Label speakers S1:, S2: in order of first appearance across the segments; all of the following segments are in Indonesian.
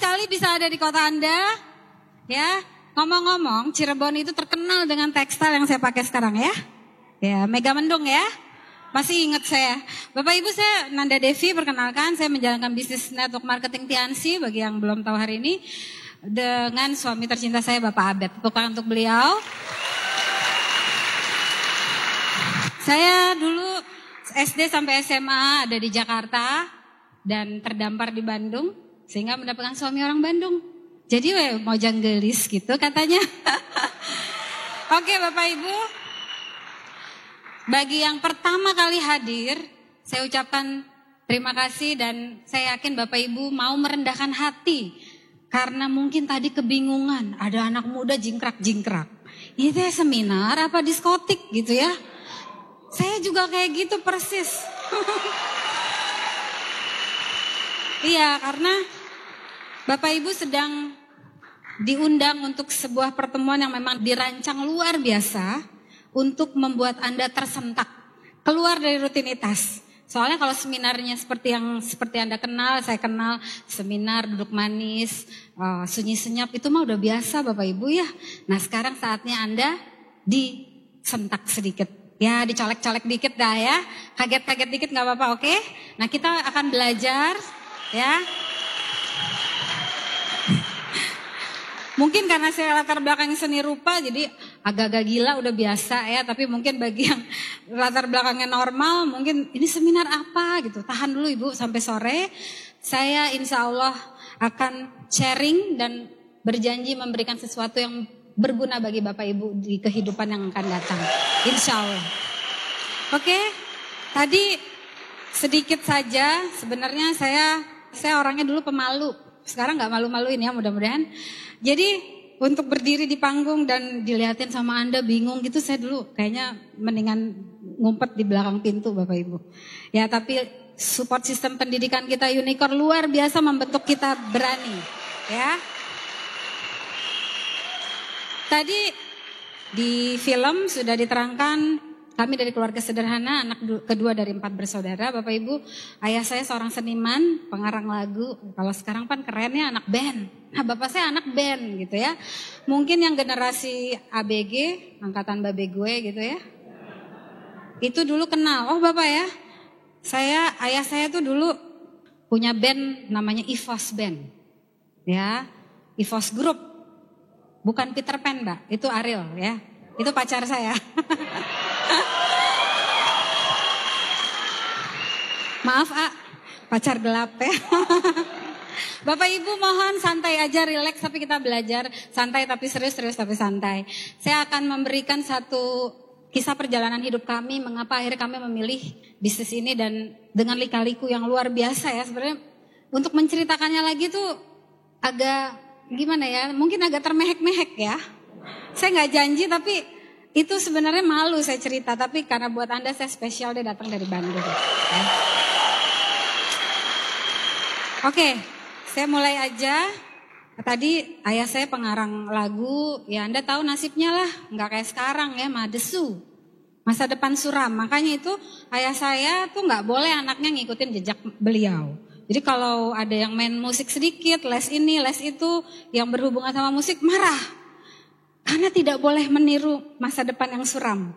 S1: sekali bisa ada di kota Anda. Ya, ngomong-ngomong, Cirebon itu terkenal dengan tekstil yang saya pakai sekarang ya. Ya, Mega Mendung ya. Masih ingat saya. Bapak Ibu, saya Nanda Devi, perkenalkan saya menjalankan bisnis network marketing Tiansi bagi yang belum tahu hari ini dengan suami tercinta saya Bapak Abed. Tepuk tangan untuk beliau. Saya dulu SD sampai SMA ada di Jakarta dan terdampar di Bandung sehingga mendapatkan suami orang Bandung. Jadi mau janggelis gitu katanya. Oke Bapak Ibu, bagi yang pertama kali hadir, saya ucapkan terima kasih dan saya yakin Bapak Ibu mau merendahkan hati. Karena mungkin tadi kebingungan, ada anak muda jingkrak-jingkrak. Ini teh seminar apa diskotik gitu ya. Saya juga kayak gitu persis. Iya, karena Bapak Ibu sedang diundang untuk sebuah pertemuan yang memang dirancang luar biasa untuk membuat Anda tersentak, keluar dari rutinitas. Soalnya kalau seminarnya seperti Anda kenal, saya kenal seminar duduk manis, sunyi senyap itu mah udah biasa Bapak Ibu ya. Nah sekarang saatnya Anda disentak sedikit. Ya dicolek-colek dikit dah ya, kaget-kaget dikit gak apa-apa, oke? Nah kita akan belajar ya. Mungkin karena saya latar belakang seni rupa jadi agak-agak gila udah biasa ya. Tapi mungkin bagi yang latar belakangnya normal mungkin ini seminar apa gitu. Tahan dulu Ibu sampai sore. Saya insya Allah akan sharing dan berjanji memberikan sesuatu yang berguna bagi Bapak Ibu di kehidupan yang akan datang. Insya Allah. Oke, tadi sedikit saja sebenarnya saya orangnya dulu pemalu. Sekarang gak malu-maluin ya mudah-mudahan. Jadi untuk berdiri di panggung dan dilihatin sama Anda bingung gitu saya dulu kayaknya mendingan ngumpet di belakang pintu Bapak Ibu. Ya tapi support sistem pendidikan kita Unicorn luar biasa membentuk kita berani ya. Tadi di film sudah diterangkan kami dari keluarga sederhana, anak kedua dari 4 bersaudara. Bapak Ibu, ayah saya seorang seniman, pengarang lagu. Kalau sekarang kan kerennya anak band. Nah bapak saya anak band gitu ya. Mungkin yang generasi ABG, angkatan babe gue gitu ya. Itu dulu kenal, oh bapak ya. Ayah saya tuh dulu punya band namanya EVOS Band. Ya, EVOS Group. Bukan Peter Pan mbak, itu Ariel ya. Itu pacar saya. Maaf pacar gelap ya. Bapak Ibu mohon santai aja, rileks tapi kita belajar. Santai tapi serius tapi santai. Saya akan memberikan satu kisah perjalanan hidup kami. Mengapa akhirnya kami memilih bisnis ini dan dengan lika-liku yang luar biasa ya. Sebenarnya untuk menceritakannya lagi tuh agak gimana ya, mungkin agak termehek-mehek ya. Saya gak janji tapi itu sebenarnya malu saya cerita. Tapi karena buat Anda saya spesial, dia datang dari Bandung ya. Oke, saya mulai aja. Tadi ayah saya pengarang lagu, ya Anda tahu nasibnya lah, nggak kayak sekarang ya, madesu. Masa depan suram, makanya itu ayah saya tuh nggak boleh anaknya ngikutin jejak beliau. Jadi kalau ada yang main musik sedikit, les ini, les itu, yang berhubungan sama musik marah. Karena tidak boleh meniru masa depan yang suram.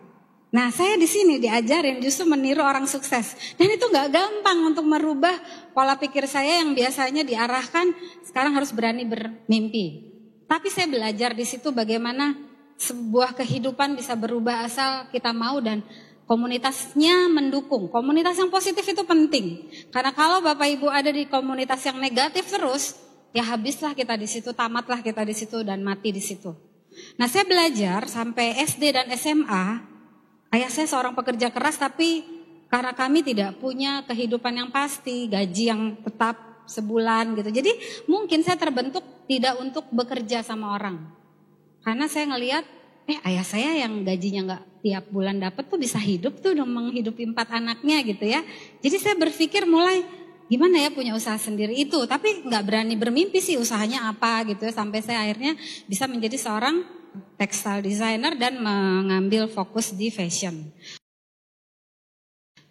S1: Nah saya di sini diajarin justru meniru orang sukses. Dan itu gak gampang untuk merubah pola pikir saya yang biasanya diarahkan sekarang harus berani bermimpi. Tapi saya belajar di situ bagaimana sebuah kehidupan bisa berubah asal kita mau dan komunitasnya mendukung. Komunitas yang positif itu penting. Karena kalau Bapak Ibu ada di komunitas yang negatif terus, ya habislah kita di situ, tamatlah kita di situ dan mati di situ. Nah saya belajar sampai SD dan SMA. Ayah saya seorang pekerja keras tapi karena kami tidak punya kehidupan yang pasti, gaji yang tetap sebulan gitu. Jadi mungkin saya terbentuk tidak untuk bekerja sama orang. Karena saya ngelihat, ayah saya yang gajinya nggak tiap bulan dapat tuh bisa hidup tuh menghidupi 4 anaknya gitu ya. Jadi saya berpikir mulai gimana ya punya usaha sendiri itu. Tapi nggak berani bermimpi sih usahanya apa gitu ya. Sampai saya akhirnya bisa menjadi seorang textile designer dan mengambil fokus di fashion.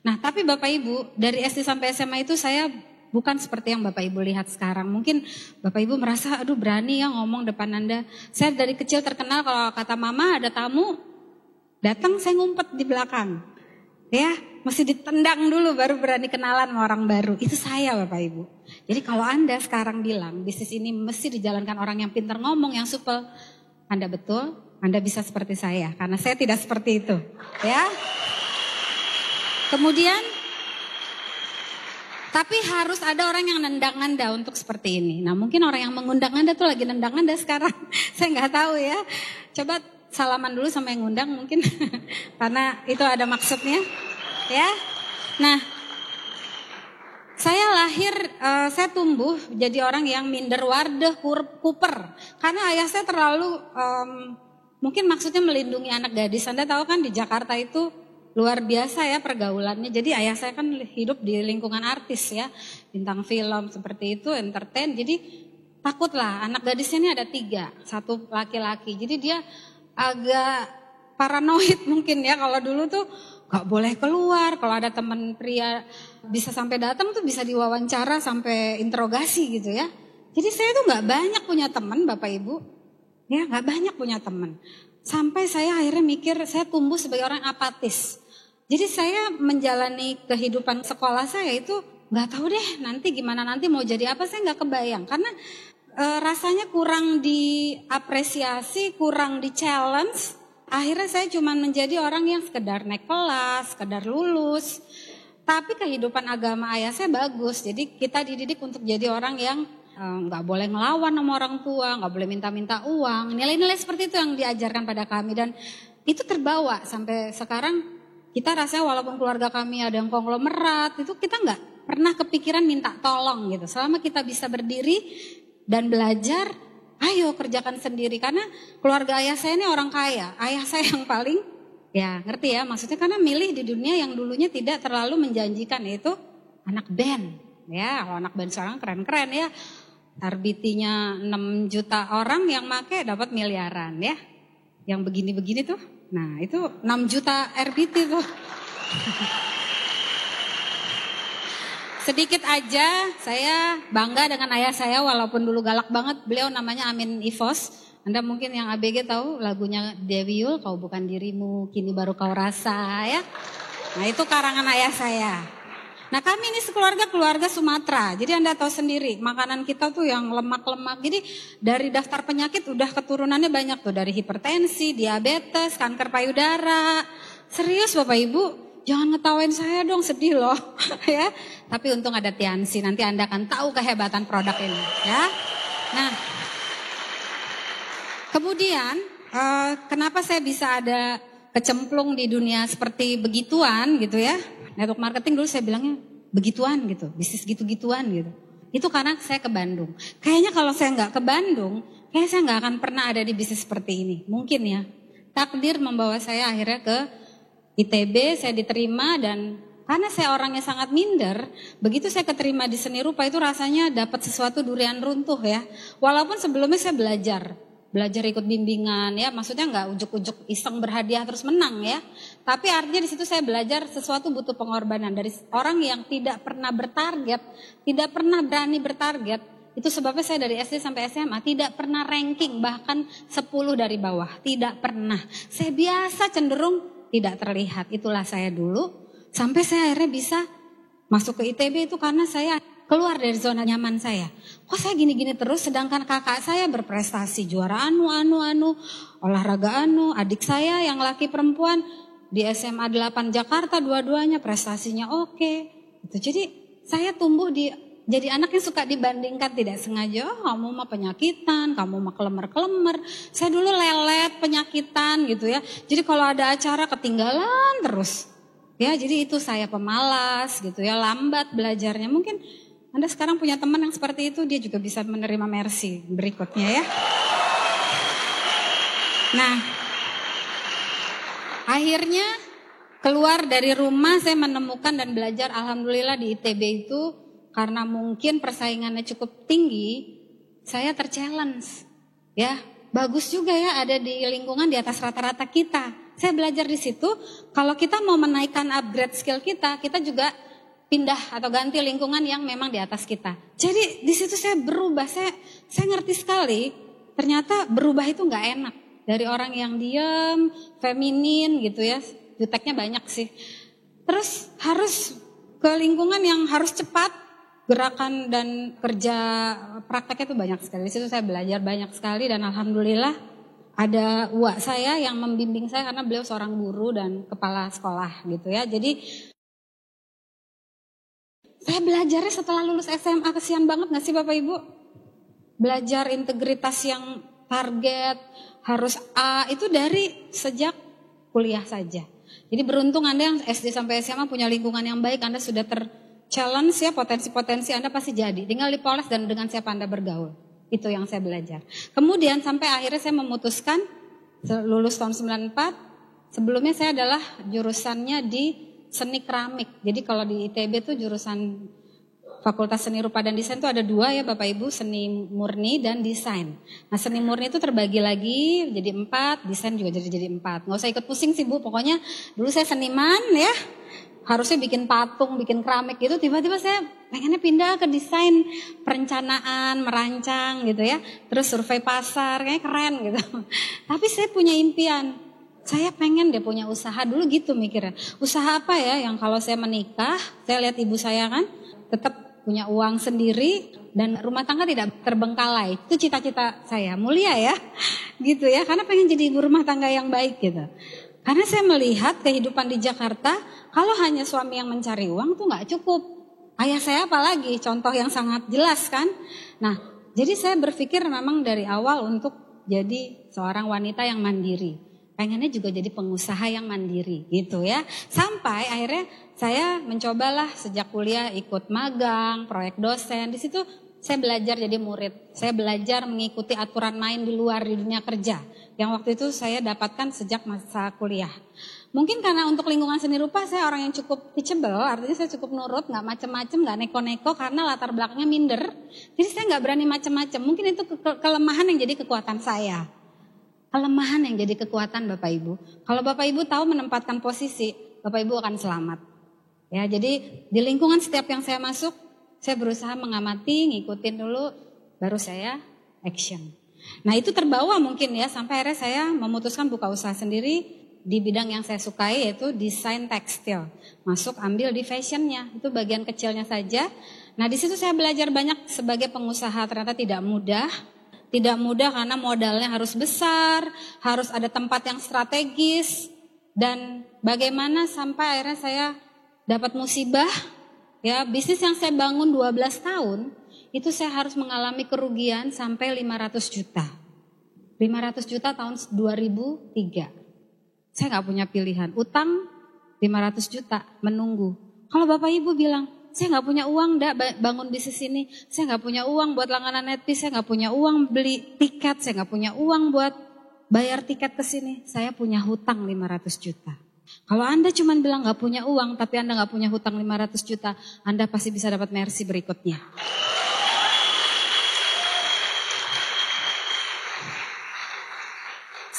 S1: Nah tapi Bapak Ibu dari SD sampai SMA itu saya bukan seperti yang Bapak Ibu lihat sekarang. Mungkin Bapak Ibu merasa, aduh berani ya ngomong depan Anda. Saya dari kecil terkenal kalau kata mama ada tamu, datang saya ngumpet di belakang. Ya, mesti ditendang dulu baru berani kenalan sama orang baru. Itu saya Bapak Ibu. Jadi kalau Anda sekarang bilang bisnis ini mesti dijalankan orang yang pintar ngomong, yang supel, Anda betul, Anda bisa seperti saya. Karena saya tidak seperti itu. Ya. Kemudian, tapi harus ada orang yang nendang Anda untuk seperti ini. Nah mungkin orang yang mengundang Anda tuh lagi nendang Anda sekarang. Saya nggak tahu ya. Coba salaman dulu sama yang ngundang mungkin. Karena itu ada maksudnya. Ya. Nah, saya tumbuh jadi orang yang minder warde kuper. Karena ayah saya terlalu, mungkin maksudnya melindungi anak gadis. Anda tahu kan di Jakarta itu luar biasa ya pergaulannya. Jadi ayah saya kan hidup di lingkungan artis ya. Bintang film seperti itu, entertain. Jadi takutlah anak gadisnya ini ada 3. 1 laki-laki. Jadi dia agak paranoid mungkin ya. Kalau dulu tuh gak boleh keluar. Kalau ada teman pria bisa sampai datang tuh bisa diwawancara sampai interogasi gitu ya. Jadi saya tuh gak banyak punya teman Bapak Ibu. Ya gak banyak punya teman. Sampai saya akhirnya mikir saya tumbuh sebagai orang apatis. Jadi saya menjalani kehidupan sekolah saya itu gak tahu deh nanti gimana, nanti mau jadi apa saya gak kebayang. Karena rasanya kurang diapresiasi, kurang di challenge. Akhirnya saya cuma menjadi orang yang sekedar naik kelas, sekedar lulus. Tapi kehidupan agama ayah saya bagus. Jadi kita dididik untuk jadi orang yang nggak boleh ngelawan sama orang tua, nggak boleh minta-minta uang. Nilai-nilai seperti itu yang diajarkan pada kami. Dan itu terbawa sampai sekarang. Kita rasanya walaupun keluarga kami ada yang konglomerat, itu kita nggak pernah kepikiran minta tolong gitu. Selama kita bisa berdiri dan belajar, ayo kerjakan sendiri. Karena keluarga ayah saya ini orang kaya. Ayah saya yang paling, ya ngerti ya maksudnya, karena milih di dunia yang dulunya tidak terlalu menjanjikan, yaitu anak band. Ya kalau anak band sekarang keren-keren ya. RBT-nya 6 juta orang yang make dapat miliaran ya. Yang begini-begini tuh. Nah itu 6 juta RBT tuh. Sedikit aja saya bangga dengan ayah saya walaupun dulu galak banget. Beliau namanya Amin Ivos. Anda mungkin yang ABG tahu lagunya Dewi Yul, Kau Bukan Dirimu, Kini Baru Kau Rasa ya. Nah itu karangan ayah saya. Nah kami ini keluarga Sumatera. Jadi Anda tahu sendiri makanan kita tuh yang lemak-lemak. Jadi dari daftar penyakit udah keturunannya banyak tuh. Dari hipertensi, diabetes, kanker payudara. Serius Bapak Ibu, jangan ngetawain saya dong, sedih loh. Ya. Tapi untung ada Tiansi, nanti Anda akan tahu kehebatan produk ini. Ya. Nah, kemudian kenapa saya bisa ada kecemplung di dunia seperti begituan gitu ya. Network marketing dulu saya bilangnya begituan gitu, bisnis gitu-gituan gitu. Itu karena saya ke Bandung. Kayaknya kalau saya nggak ke Bandung, kayaknya saya nggak akan pernah ada di bisnis seperti ini. Mungkin ya, takdir membawa saya akhirnya ke ITB, saya diterima dan karena saya orangnya sangat minder, begitu saya keterima di seni rupa itu rasanya dapat sesuatu durian runtuh ya. Walaupun sebelumnya saya belajar ikut bimbingan ya, maksudnya nggak ujuk-ujuk iseng berhadiah terus menang ya. Tapi artinya di situ saya belajar sesuatu butuh pengorbanan dari orang yang tidak pernah bertarget, tidak pernah berani bertarget. Itu sebabnya saya dari SD sampai SMA tidak pernah ranking bahkan 10 dari bawah, tidak pernah. Saya biasa cenderung tidak terlihat. Itulah saya dulu sampai saya akhirnya bisa masuk ke ITB itu karena saya keluar dari zona nyaman saya. Kok saya gini-gini terus sedangkan kakak saya berprestasi juara olahraga adik saya yang laki perempuan di SMA 8 Jakarta dua-duanya prestasinya oke. Itu jadi saya tumbuh jadi anak yang suka dibandingkan tidak sengaja. Oh, kamu mah penyakitan, kamu mah kelemer-kelemer. Saya dulu lelet penyakitan gitu ya. Jadi kalau ada acara ketinggalan terus. Ya, jadi itu saya pemalas gitu ya, lambat belajarnya. Mungkin Anda sekarang punya teman yang seperti itu, dia juga bisa menerima mercy berikutnya ya. Nah, akhirnya keluar dari rumah saya menemukan dan belajar alhamdulillah di ITB itu karena mungkin persaingannya cukup tinggi, saya terchallenge. Ya, bagus juga ya ada di lingkungan di atas rata-rata kita. Saya belajar di situ, kalau kita mau menaikkan upgrade skill kita juga pindah atau ganti lingkungan yang memang di atas kita. Jadi di situ saya berubah, saya ngerti sekali ternyata berubah itu nggak enak. Dari orang yang diam, feminin gitu ya, juteknya banyak sih. Terus harus ke lingkungan yang harus cepat, gerakan dan kerja prakteknya itu banyak sekali. Di situ saya belajar banyak sekali dan alhamdulillah ada uak saya yang membimbing saya karena beliau seorang guru dan kepala sekolah gitu ya. Jadi saya belajarnya setelah lulus SMA, kesian banget gak sih Bapak Ibu? Belajar integritas yang target harus A itu dari sejak kuliah saja. Jadi beruntung Anda yang SD sampai SMA punya lingkungan yang baik, Anda sudah challenge ya, potensi-potensi Anda pasti jadi. Tinggal dipoles dan dengan siapa Anda bergaul. Itu yang saya belajar. Kemudian sampai akhirnya saya memutuskan lulus tahun 94. Sebelumnya saya adalah jurusannya di seni keramik. Jadi kalau di ITB itu jurusan Fakultas Seni Rupa dan Desain itu ada 2 ya Bapak Ibu, seni murni dan desain. Nah seni murni itu terbagi lagi jadi 4, desain juga jadi 4. Nggak usah ikut pusing sih Bu, pokoknya dulu saya seniman ya. Harusnya bikin patung, bikin keramik gitu, tiba-tiba saya pengennya pindah ke desain, perencanaan, merancang gitu ya. Terus survei pasar, kayaknya keren gitu. Tapi saya punya impian, saya pengen dia punya usaha dulu gitu mikirnya. Usaha apa ya yang kalau saya menikah, saya lihat ibu saya kan tetap punya uang sendiri dan rumah tangga tidak terbengkalai. Itu cita-cita saya, mulia ya gitu ya, karena pengen jadi ibu rumah tangga yang baik gitu. Karena saya melihat kehidupan di Jakarta, kalau hanya suami yang mencari uang tuh gak cukup. Ayah saya apalagi, contoh yang sangat jelas kan. Nah, jadi saya berpikir memang dari awal untuk jadi seorang wanita yang mandiri. Pengennya juga jadi pengusaha yang mandiri gitu ya. Sampai akhirnya saya mencobalah sejak kuliah ikut magang, proyek dosen. Di situ saya belajar jadi murid. Saya belajar mengikuti aturan main di luar di dunia kerja. Yang waktu itu saya dapatkan sejak masa kuliah. Mungkin karena untuk lingkungan seni rupa saya orang yang cukup teachable, artinya saya cukup nurut, gak macem-macem, gak neko-neko karena latar belakangnya minder. Jadi saya gak berani macem-macem, mungkin itu kelemahan yang jadi kekuatan saya. Kelemahan yang jadi kekuatan Bapak Ibu. Kalau Bapak Ibu tahu menempatkan posisi, Bapak Ibu akan selamat. Ya, jadi di lingkungan setiap yang saya masuk, saya berusaha mengamati, ngikutin dulu, baru saya action. Nah itu terbawa mungkin ya, sampai akhirnya saya memutuskan buka usaha sendiri di bidang yang saya sukai, yaitu desain tekstil. Masuk ambil di fashionnya, itu bagian kecilnya saja. Nah di situ saya belajar banyak sebagai pengusaha, ternyata tidak mudah. Tidak mudah karena modalnya harus besar, harus ada tempat yang strategis. Dan bagaimana sampai akhirnya saya dapat musibah, ya bisnis yang saya bangun 12 tahun, itu saya harus mengalami kerugian sampai 500 juta. 500 juta tahun 2003. Saya gak punya pilihan, utang 500 juta menunggu. Kalau Bapak Ibu bilang, saya gak punya uang bangun bisnis ini, saya gak punya uang buat langganan Netflix, saya gak punya uang beli tiket, saya gak punya uang buat bayar tiket ke sini, saya punya hutang 500 juta. Kalau Anda cuma bilang gak punya uang, tapi Anda gak punya hutang 500 juta, Anda pasti bisa dapat mercy berikutnya.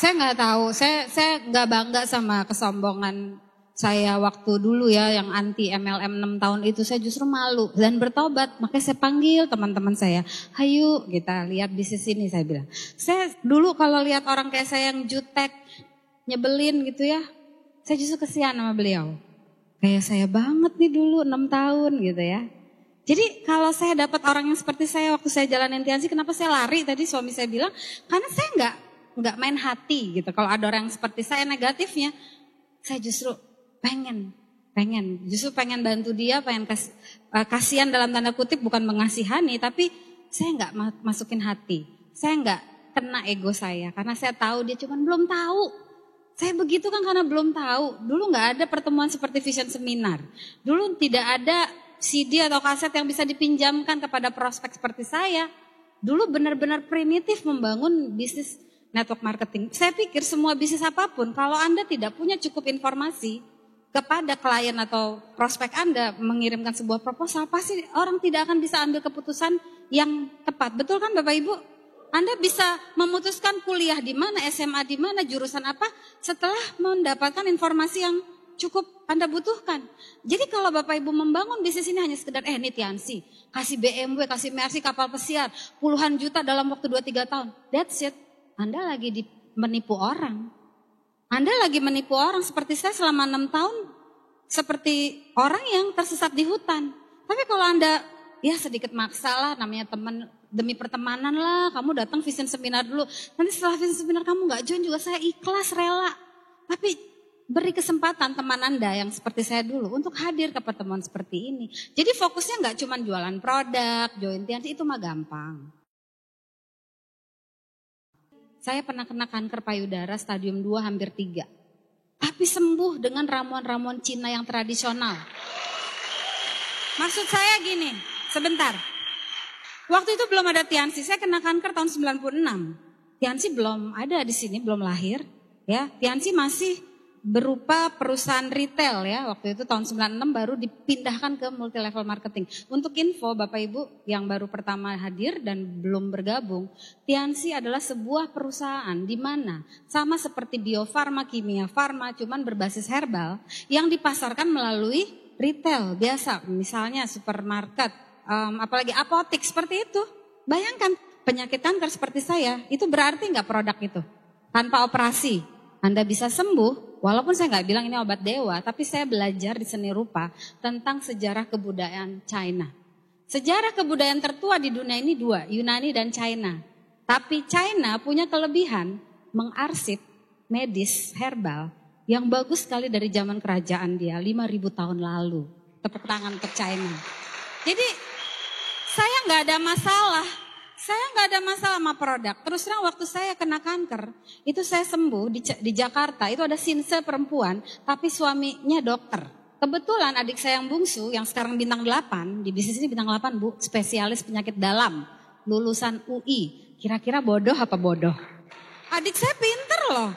S1: Saya nggak tahu, saya nggak bangga sama kesombongan saya waktu dulu ya yang anti MLM 6 tahun itu. Saya justru malu dan bertobat. Makanya saya panggil teman-teman saya, ayo kita lihat bisnis ini, saya bilang. Saya dulu kalau lihat orang kayak saya yang jutek, nyebelin gitu ya, saya justru kesian sama beliau. Kayak saya banget nih dulu 6 tahun gitu ya. Jadi kalau saya dapat orang yang seperti saya waktu saya jalanin Tianzi, kenapa saya lari tadi suami saya bilang, karena saya nggak main hati gitu. Kalau ada orang yang seperti saya negatifnya, saya justru pengen bantu dia, pengen kasihan dalam tanda kutip, bukan mengasihani, tapi saya nggak masukin hati, saya nggak kena ego saya, karena saya tahu dia cuma belum tahu. Saya begitu kan karena belum tahu. Dulu nggak ada pertemuan seperti vision seminar, dulu tidak ada CD atau kaset yang bisa dipinjamkan kepada prospek seperti saya. Dulu benar-benar primitif membangun bisnis network marketing. Saya pikir semua bisnis apapun, kalau Anda tidak punya cukup informasi kepada klien atau prospek Anda mengirimkan sebuah proposal, pasti orang tidak akan bisa ambil keputusan yang tepat. Betul kan Bapak Ibu? Anda bisa memutuskan kuliah di mana, SMA di mana, jurusan apa, setelah mendapatkan informasi yang cukup Anda butuhkan. Jadi kalau Bapak Ibu membangun bisnis ini hanya sekedar ini Tiansi, kasih BMW, kasih Mercy, kapal pesiar, puluhan juta dalam waktu 2-3 tahun. That's it. Anda lagi menipu orang. Anda lagi menipu orang seperti saya selama 6 tahun. Seperti orang yang tersesat di hutan. Tapi kalau Anda ya sedikit maksa lah, namanya teman, demi pertemanan lah, kamu datang vision seminar dulu. Nanti setelah vision seminar kamu gak join juga, saya ikhlas, rela. Tapi beri kesempatan teman Anda yang seperti saya dulu untuk hadir ke pertemuan seperti ini. Jadi fokusnya gak cuma jualan produk, join Tiansi, itu mah gampang. Saya pernah kena kanker payudara stadium 2 hampir 3. Tapi sembuh dengan ramuan-ramuan Cina yang tradisional. Maksud saya gini, sebentar. Waktu itu belum ada Tiansi, saya kena kanker tahun 96. Tiansi belum ada di sini, belum lahir. Ya, Tiansi masih berupa perusahaan retail ya. Waktu itu tahun 96 baru dipindahkan ke multi level marketing. Untuk info Bapak Ibu yang baru pertama hadir dan belum bergabung, Tiansi adalah sebuah perusahaan di mana sama seperti Bio Farma, Kimia Farma, cuman berbasis herbal yang dipasarkan melalui retail biasa, misalnya supermarket, apalagi apotek seperti itu. Bayangkan penyakit kanker seperti saya, itu berarti nggak produk itu? Tanpa operasi, Anda bisa sembuh, walaupun saya nggak bilang ini obat dewa, tapi saya belajar di seni rupa tentang sejarah kebudayaan China. Sejarah kebudayaan tertua di dunia ini 2, Yunani dan China. Tapi China punya kelebihan mengarsip medis herbal yang bagus sekali dari zaman kerajaan dia, 5.000 tahun lalu. Tepuk tangan untuk China. Jadi saya nggak ada masalah. Saya nggak ada masalah sama produk. Terus terang waktu saya kena kanker, itu saya sembuh di Jakarta. Itu ada sinse perempuan, tapi suaminya dokter. Kebetulan adik saya yang bungsu, yang sekarang bintang 8, di bisnis ini bintang 8 Bu, spesialis penyakit dalam, lulusan UI. Kira-kira bodoh apa bodoh? Adik saya pinter loh.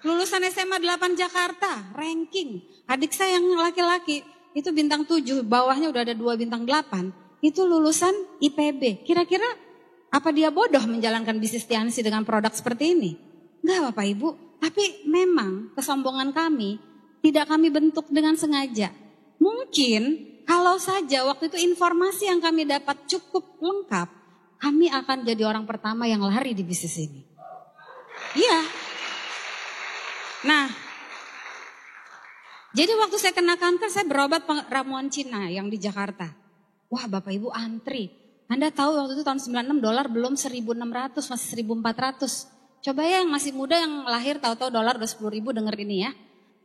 S1: Lulusan SMA 8 Jakarta, ranking. Adik saya yang laki-laki, itu bintang 7, bawahnya udah ada 2 bintang 8. Itu lulusan IPB. Kira-kira apa dia bodoh menjalankan bisnis Tiansi dengan produk seperti ini? Enggak Bapak Ibu, tapi memang kesombongan kami tidak kami bentuk dengan sengaja. Mungkin kalau saja waktu itu informasi yang kami dapat cukup lengkap, kami akan jadi orang pertama yang lari di bisnis ini. Iya. Nah, jadi waktu saya kena kanker, saya berobat ramuan Cina yang di Jakarta. Wah Bapak Ibu antri. Anda tahu waktu itu tahun 96 dolar belum 1.600, masih 1.400. Coba ya yang masih muda yang lahir tahu-tahu dolar udah 10.000 denger ini ya.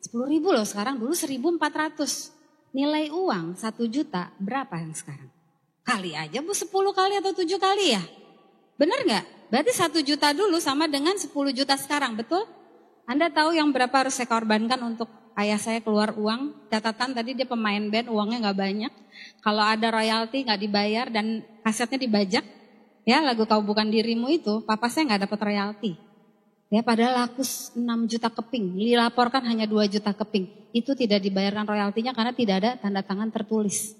S1: 10.000 loh sekarang, dulu 1.400. Nilai uang 1 juta berapa yang sekarang? Kali aja Bu 10 kali atau 7 kali ya. Benar nggak? Berarti 1 juta dulu sama dengan 10 juta sekarang, betul? Anda tahu yang berapa harus saya korbankan untuk ayah saya keluar uang? Catatan tadi dia pemain band, uangnya nggak banyak. Kalau ada royalti nggak dibayar dan kasetnya dibajak, ya lagu Kau Bukan Dirimu itu, papa saya nggak dapat royalti. Ya padahal laku 6 juta keping, dilaporkan hanya 2 juta keping. Itu tidak dibayarkan royaltinya karena tidak ada tanda tangan tertulis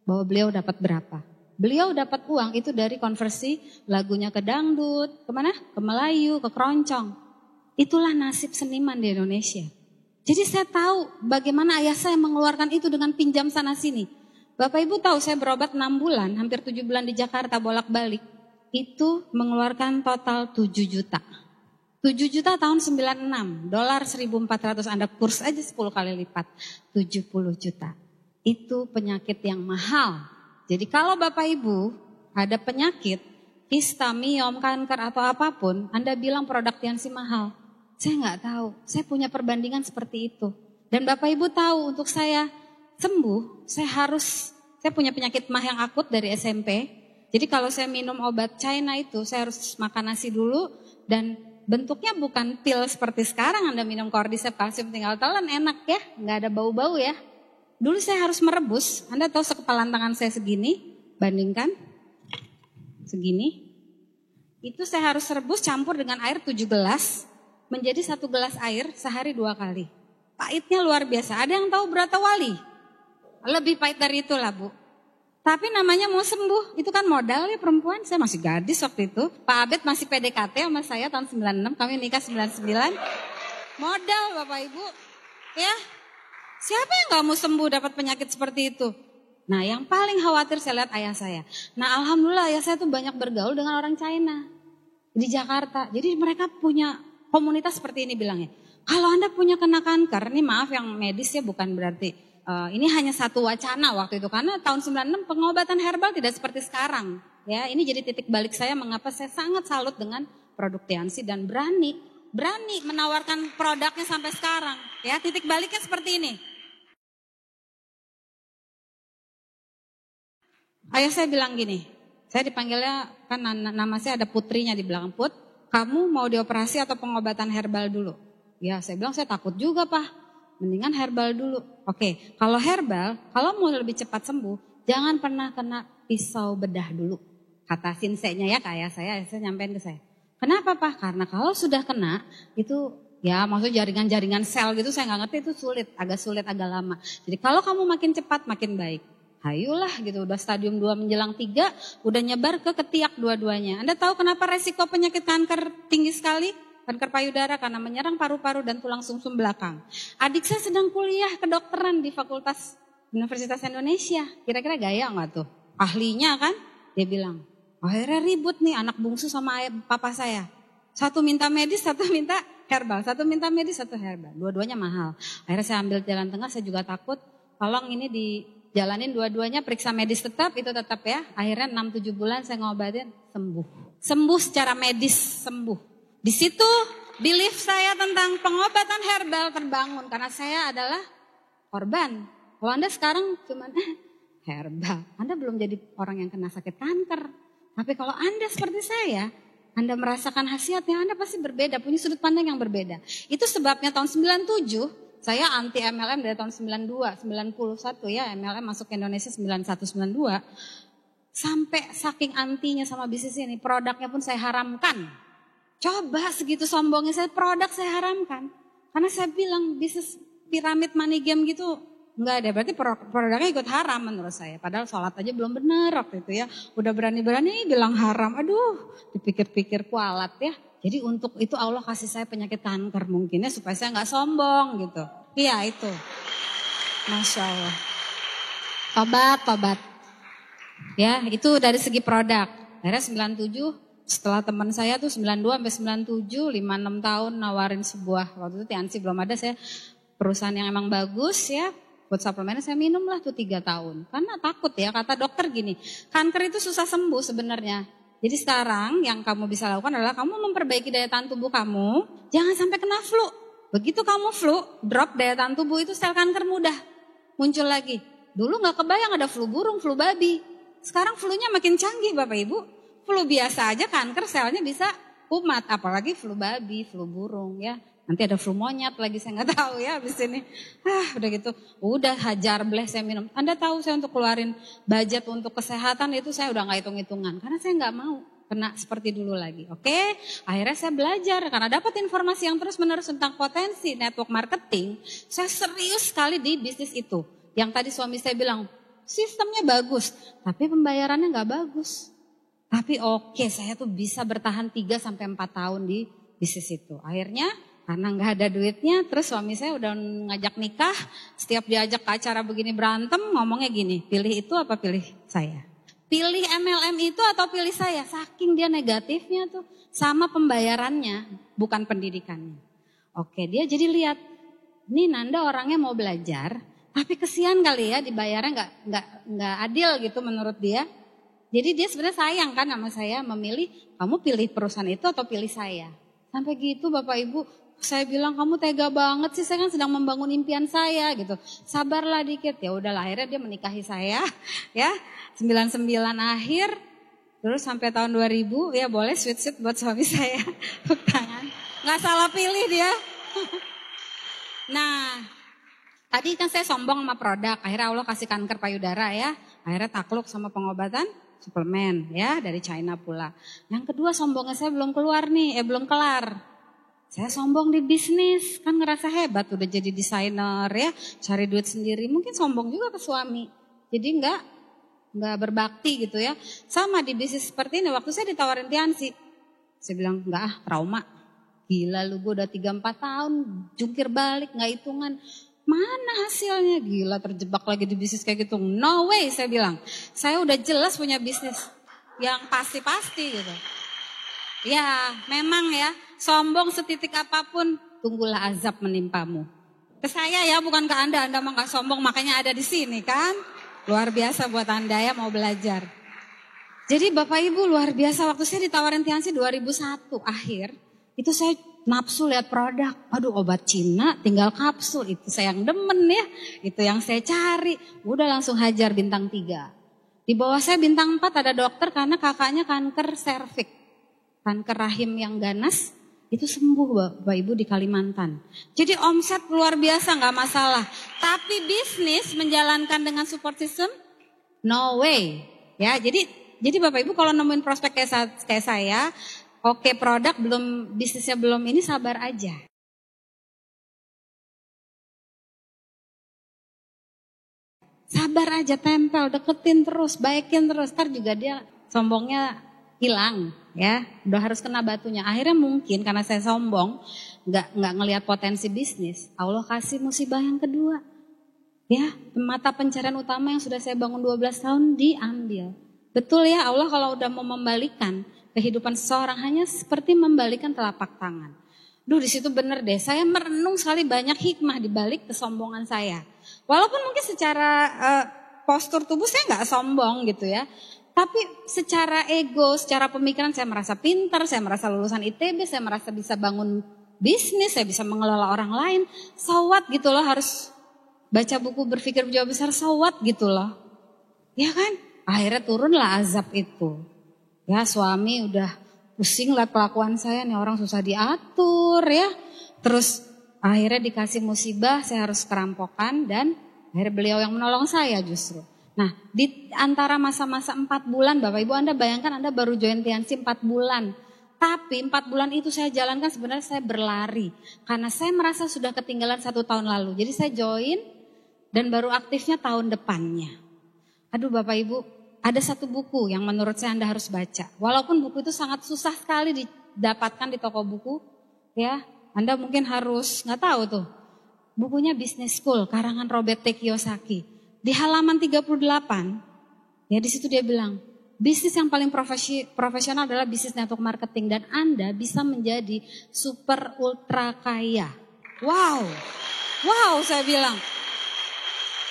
S1: bahwa beliau dapat berapa. Beliau dapat uang itu dari konversi lagunya ke dangdut, kemana? Ke Melayu, ke keroncong. Itulah nasib seniman di Indonesia. Jadi saya tahu bagaimana ayah saya mengeluarkan itu dengan pinjam sana sini. Bapak Ibu tahu saya berobat 6 bulan, hampir 7 bulan di Jakarta bolak-balik. Itu mengeluarkan total 7 juta. 7 juta tahun 96, dolar 1.400, Anda kurs aja 10 kali lipat. 70 juta. Itu penyakit yang mahal. Jadi kalau Bapak Ibu ada penyakit, kista, miom, kanker atau apapun, Anda bilang produk Tiansi mahal. Saya nggak tahu, saya punya perbandingan seperti itu. Dan Bapak Ibu tahu untuk saya sembuh, saya punya penyakit mah yang akut dari SMP. Jadi kalau saya minum obat China itu, saya harus makan nasi dulu. Dan bentuknya bukan pil seperti sekarang, Anda minum Cordyceps, kalsium tinggal telan, enak ya, nggak ada bau-bau ya. Dulu saya harus merebus, Anda tahu sekepalan tangan saya segini, bandingkan, segini. Itu saya harus rebus campur dengan air 7 gelas. Menjadi 1 gelas air sehari 2 kali. Pahitnya luar biasa. Ada yang tahu Brata Wali? Lebih pahit dari itu lah Bu. Tapi namanya mau sembuh. Itu kan modal ya perempuan. Saya masih gadis waktu itu. Pak Abed masih PDKT sama saya tahun 96. Kami nikah 99. Modal Bapak Ibu. Ya. Siapa yang gak mau sembuh dapat penyakit seperti itu? Nah yang paling khawatir saya lihat ayah saya. Nah alhamdulillah ayah saya tuh banyak bergaul dengan orang China di Jakarta. Jadi mereka punya komunitas seperti ini bilangnya. Kalau Anda punya kena kanker, ini maaf yang medis ya bukan berarti. Ini hanya satu wacana waktu itu. Karena tahun 96 pengobatan herbal tidak seperti sekarang. Ya, ini jadi titik balik saya mengapa saya sangat salut dengan produk Tianxi dan berani menawarkan produknya sampai sekarang. Ya, titik baliknya seperti ini. Ayah saya bilang gini, saya dipanggilnya kan nama saya ada putrinya di belakang, Put, kamu mau dioperasi atau pengobatan herbal dulu? Ya saya bilang saya takut juga Pak, mendingan herbal dulu. Oke, kalau herbal, kalau mau lebih cepat sembuh, jangan pernah kena pisau bedah dulu. Kata sinsenya ya ke ayah saya nyampein ke saya. Kenapa Pak? Karena kalau sudah kena, itu ya maksudnya jaringan-jaringan sel gitu saya nggak ngerti itu sulit, agak lama. Jadi kalau kamu makin cepat makin baik. Hayulah gitu, udah stadium 2 menjelang 3, udah nyebar ke ketiak dua-duanya. Anda tahu kenapa resiko penyakit kanker tinggi sekali? Kanker payudara karena menyerang paru-paru dan tulang sumsum belakang. Adik saya sedang kuliah kedokteran di Fakultas Universitas Indonesia. Kira-kira gaya nggak tuh? Ahlinya kan? Dia bilang, akhirnya ribut nih anak bungsu sama papa saya. Satu minta medis, satu minta herbal. Satu minta medis, satu herbal. Dua-duanya mahal. Akhirnya saya ambil jalan tengah, saya juga takut. Tolong ini dijalanin dua-duanya, periksa medis tetap, itu tetap ya. Akhirnya 6-7 bulan saya ngobatin, sembuh. Sembuh secara medis, sembuh. Di situ belief saya tentang pengobatan herbal terbangun. Karena saya adalah korban. Kalau Anda sekarang cuman herbal, Anda belum jadi orang yang kena sakit kanker. Tapi kalau Anda seperti saya, Anda merasakan khasiatnya, Anda pasti berbeda, punya sudut pandang yang berbeda. Itu sebabnya tahun 97, saya anti MLM dari tahun 92, 91 ya, MLM masuk ke Indonesia 91, 92. Sampai saking antinya sama bisnis ini, produknya pun saya haramkan. Coba segitu sombongnya saya, produk saya haramkan. Karena saya bilang bisnis piramid money game gitu, enggak ada, berarti produknya ikut haram menurut saya. Padahal sholat aja belum benar waktu itu ya. Udah berani-berani bilang haram. Aduh, dipikir-pikir kualat ya. Jadi untuk itu Allah kasih saya penyakit kanker mungkinnya supaya saya nggak sombong gitu. Iya itu. Masya Allah. Tobat. Ya itu dari segi produk. Akhirnya 97 setelah teman saya tuh 92 sampai 97, 5-6 tahun nawarin sebuah, waktu itu Tianxi belum ada, saya perusahaan yang emang bagus ya. Food supplement saya minum lah tuh 3 tahun. Karena takut ya, kata dokter gini, kanker itu susah sembuh sebenarnya. Jadi sekarang yang kamu bisa lakukan adalah kamu memperbaiki daya tahan tubuh kamu, jangan sampai kena flu. Begitu kamu flu, drop daya tahan tubuh itu sel kanker mudah muncul lagi. Dulu gak kebayang ada flu burung, flu babi. Sekarang flunya makin canggih Bapak Ibu. Flu biasa aja kanker selnya bisa kumat, apalagi flu babi, flu burung ya. Nanti ada flu monyet lagi saya nggak tahu ya habis ini. Udah gitu, udah hajar bleh saya minum. Anda tahu saya untuk keluarin budget untuk kesehatan itu saya udah nggak hitung-hitungan. Karena saya nggak mau kena seperti dulu lagi. Oke, akhirnya saya belajar karena dapat informasi yang terus-menerus tentang potensi network marketing. Saya serius sekali di bisnis itu. Yang tadi suami saya bilang, sistemnya bagus, tapi pembayarannya nggak bagus. Tapi oke, saya tuh bisa bertahan 3-4 tahun di bisnis itu. Akhirnya karena nggak ada duitnya, terus suami saya udah ngajak nikah, setiap diajak ke acara begini berantem, ngomongnya gini, pilih itu apa pilih saya? Pilih MLM itu atau pilih saya? Saking dia negatifnya tuh, sama pembayarannya, bukan pendidikannya. Oke, dia jadi lihat, nih Nanda orangnya mau belajar, tapi kesian kali ya dibayarnya nggak adil gitu menurut dia. Jadi dia sebenarnya sayang kan sama saya, memilih kamu pilih perusahaan itu atau pilih saya. Sampai gitu Bapak Ibu, saya bilang kamu tega banget sih, saya kan sedang membangun impian saya gitu. Sabarlah dikit, ya udahlah akhirnya dia menikahi saya ya. 99 akhir, terus sampai tahun 2000 ya boleh sweet buat suami saya. Tepuk tangan, gak salah pilih dia. Nah, tadi kan saya sombong sama produk, akhirnya Allah kasih kanker payudara ya. Akhirnya takluk sama pengobatan suplemen ya dari China pula. Yang kedua sombongnya saya belum kelar. Saya sombong di bisnis, kan ngerasa hebat udah jadi desainer ya, cari duit sendiri. Mungkin sombong juga ke suami. Jadi enggak berbakti gitu ya. Sama di bisnis seperti ini, waktu saya ditawarin Tianxi, saya bilang enggak trauma. Gila lu, gue udah 3-4 tahun jungkir balik, enggak hitungan. Mana hasilnya? Gila, terjebak lagi di bisnis kayak gitu. No way, saya bilang. Saya udah jelas punya bisnis yang pasti-pasti gitu. Ya, memang ya, sombong setitik apapun, tunggulah azab menimpamu. Ke saya ya, bukan ke Anda mah gak sombong, makanya ada di sini kan. Luar biasa buat Anda ya, mau belajar. Jadi Bapak Ibu luar biasa, waktu saya ditawarin Tiansi 2001 akhir, itu saya nafsu lihat produk. Aduh, obat Cina tinggal kapsul, itu saya yang demen ya, itu yang saya cari. Udah langsung hajar bintang 3. Di bawah saya bintang 4 ada dokter karena kakaknya kanker serviks, kanker rahim yang ganas, itu sembuh Bapak Ibu di Kalimantan. Jadi omset luar biasa gak masalah. Tapi bisnis menjalankan dengan support system, no way. Ya, jadi Bapak Ibu kalau nemuin prospek kayak saya, oke produk belum, bisnisnya belum, ini sabar aja. Sabar aja, tempel, deketin terus, baikin terus, ntar juga dia sombongnya hilang ya. Udah harus kena batunya. Akhirnya mungkin karena saya sombong, nggak ngelihat potensi bisnis, Allah kasih musibah yang kedua. Ya, mata pencarian utama yang sudah saya bangun 12 tahun diambil. Betul ya, Allah kalau udah mau membalikan kehidupan seseorang hanya seperti membalikan telapak tangan. Duh, di situ bener deh, saya merenung sekali banyak hikmah di balik kesombongan saya. Walaupun mungkin secara postur tubuh saya nggak sombong gitu ya. Tapi secara ego, secara pemikiran saya merasa pintar, saya merasa lulusan ITB, saya merasa bisa bangun bisnis, saya bisa mengelola orang lain. So what gitu loh, harus baca buku berpikir jauh besar, so what gitu loh. Ya kan? Akhirnya turunlah azab itu. Ya, suami udah pusing lihat kelakuan saya, nih orang susah diatur ya. Terus akhirnya dikasih musibah, saya harus kerampokan dan akhirnya beliau yang menolong saya justru. Nah, di antara masa-masa 4 bulan Bapak Ibu, Anda bayangkan Anda baru join Tiansi 4 bulan. Tapi 4 bulan itu saya jalankan sebenarnya saya berlari. Karena saya merasa sudah ketinggalan 1 tahun lalu. Jadi saya join dan baru aktifnya tahun depannya. Aduh Bapak Ibu, ada satu buku yang menurut saya Anda harus baca. Walaupun buku itu sangat susah sekali didapatkan di toko buku, ya Anda mungkin harus, nggak tahu tuh. Bukunya Business School, karangan Robert T. Kiyosaki. Di halaman 38, ya di situ dia bilang, bisnis yang paling profesional adalah bisnis network marketing dan Anda bisa menjadi super ultra kaya. Wow, saya bilang.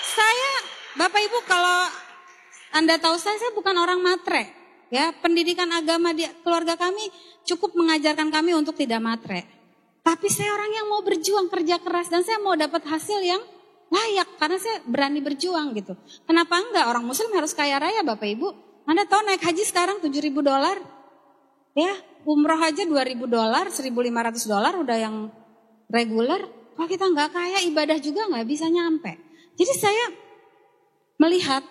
S1: Saya, Bapak Ibu kalau Anda tahu saya bukan orang matre. Ya, pendidikan agama di keluarga kami cukup mengajarkan kami untuk tidak matre. Tapi saya orang yang mau berjuang, kerja keras dan saya mau dapat hasil yang layak karena saya berani berjuang gitu. Kenapa enggak? Orang muslim harus kaya raya Bapak Ibu. Anda tahu naik haji sekarang $7.000. Ya, umroh aja $2.000, $1.500 udah yang reguler. Kalau kita enggak kaya, ibadah juga enggak bisa nyampe. Jadi saya melihat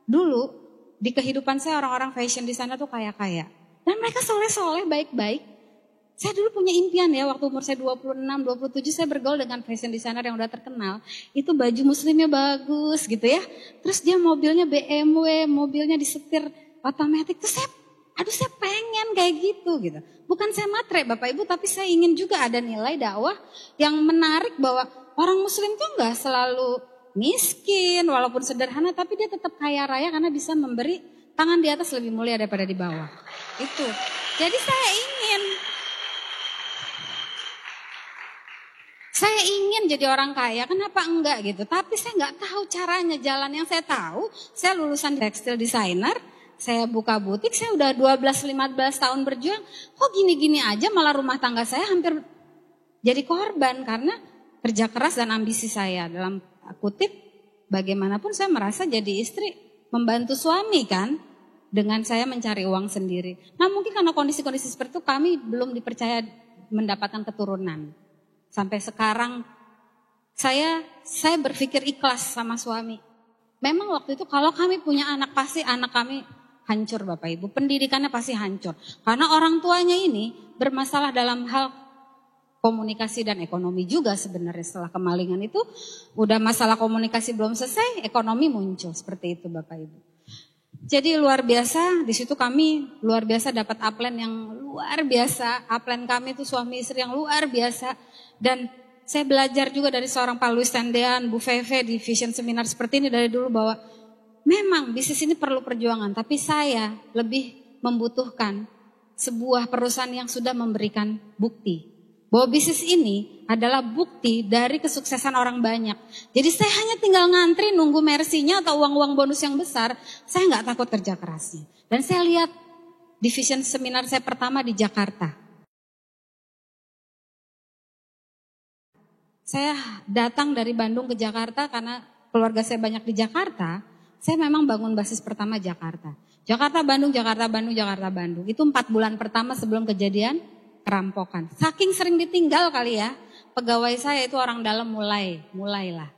S1: dulu di kehidupan saya orang-orang fashion designer tuh kaya-kaya. Dan mereka soleh-soleh, baik-baik. Saya dulu punya impian ya, waktu umur saya 26, 27 saya bergaul dengan fashion designer yang udah terkenal. Itu baju muslimnya bagus gitu ya. Terus dia mobilnya BMW, mobilnya disetir otomatis. Terus saya pengen kayak gitu. Bukan saya matre Bapak Ibu, tapi saya ingin juga ada nilai dakwah yang menarik bahwa orang muslim tuh gak selalu miskin, walaupun sederhana, tapi dia tetap kaya raya karena bisa memberi, tangan di atas lebih mulia daripada di bawah. Itu. Jadi saya ingin jadi orang kaya, kenapa enggak gitu. Tapi saya enggak tahu caranya, jalan yang saya tahu, saya lulusan tekstil designer, saya buka butik, saya udah 12-15 tahun berjuang. Kok gini-gini aja malah rumah tangga saya hampir jadi korban karena kerja keras dan ambisi saya. Dalam kutip, bagaimanapun saya merasa jadi istri membantu suami kan, dengan saya mencari uang sendiri. Nah mungkin karena kondisi-kondisi seperti itu kami belum dipercaya mendapatkan keturunan. Sampai sekarang saya berpikir ikhlas sama suami. Memang waktu itu kalau kami punya anak, pasti anak kami hancur Bapak Ibu. Pendidikannya pasti hancur. Karena orang tuanya ini bermasalah dalam hal komunikasi dan ekonomi juga sebenarnya. Setelah kemalingan itu udah masalah komunikasi belum selesai, ekonomi muncul seperti itu Bapak Ibu. Jadi luar biasa, di situ kami luar biasa dapat upline yang luar biasa. Upline kami itu suami istri yang luar biasa. Dan saya belajar juga dari seorang Pak Louis Tendean, Bu Feve di Vision Seminar seperti ini dari dulu bahwa memang bisnis ini perlu perjuangan. Tapi saya lebih membutuhkan sebuah perusahaan yang sudah memberikan bukti. Bahwa bisnis ini adalah bukti dari kesuksesan orang banyak. Jadi saya hanya tinggal ngantri nunggu mersinya atau uang-uang bonus yang besar. Saya nggak takut kerja kerasnya. Dan saya lihat di Vision Seminar saya pertama di Jakarta. Saya datang dari Bandung ke Jakarta karena keluarga saya banyak di Jakarta. Saya memang bangun basis pertama Jakarta. Jakarta, Bandung, Jakarta, Bandung, Jakarta, Bandung. Itu 4 bulan pertama sebelum kejadian kerampokan. Saking sering ditinggal kali ya. Pegawai saya itu orang dalam mulailah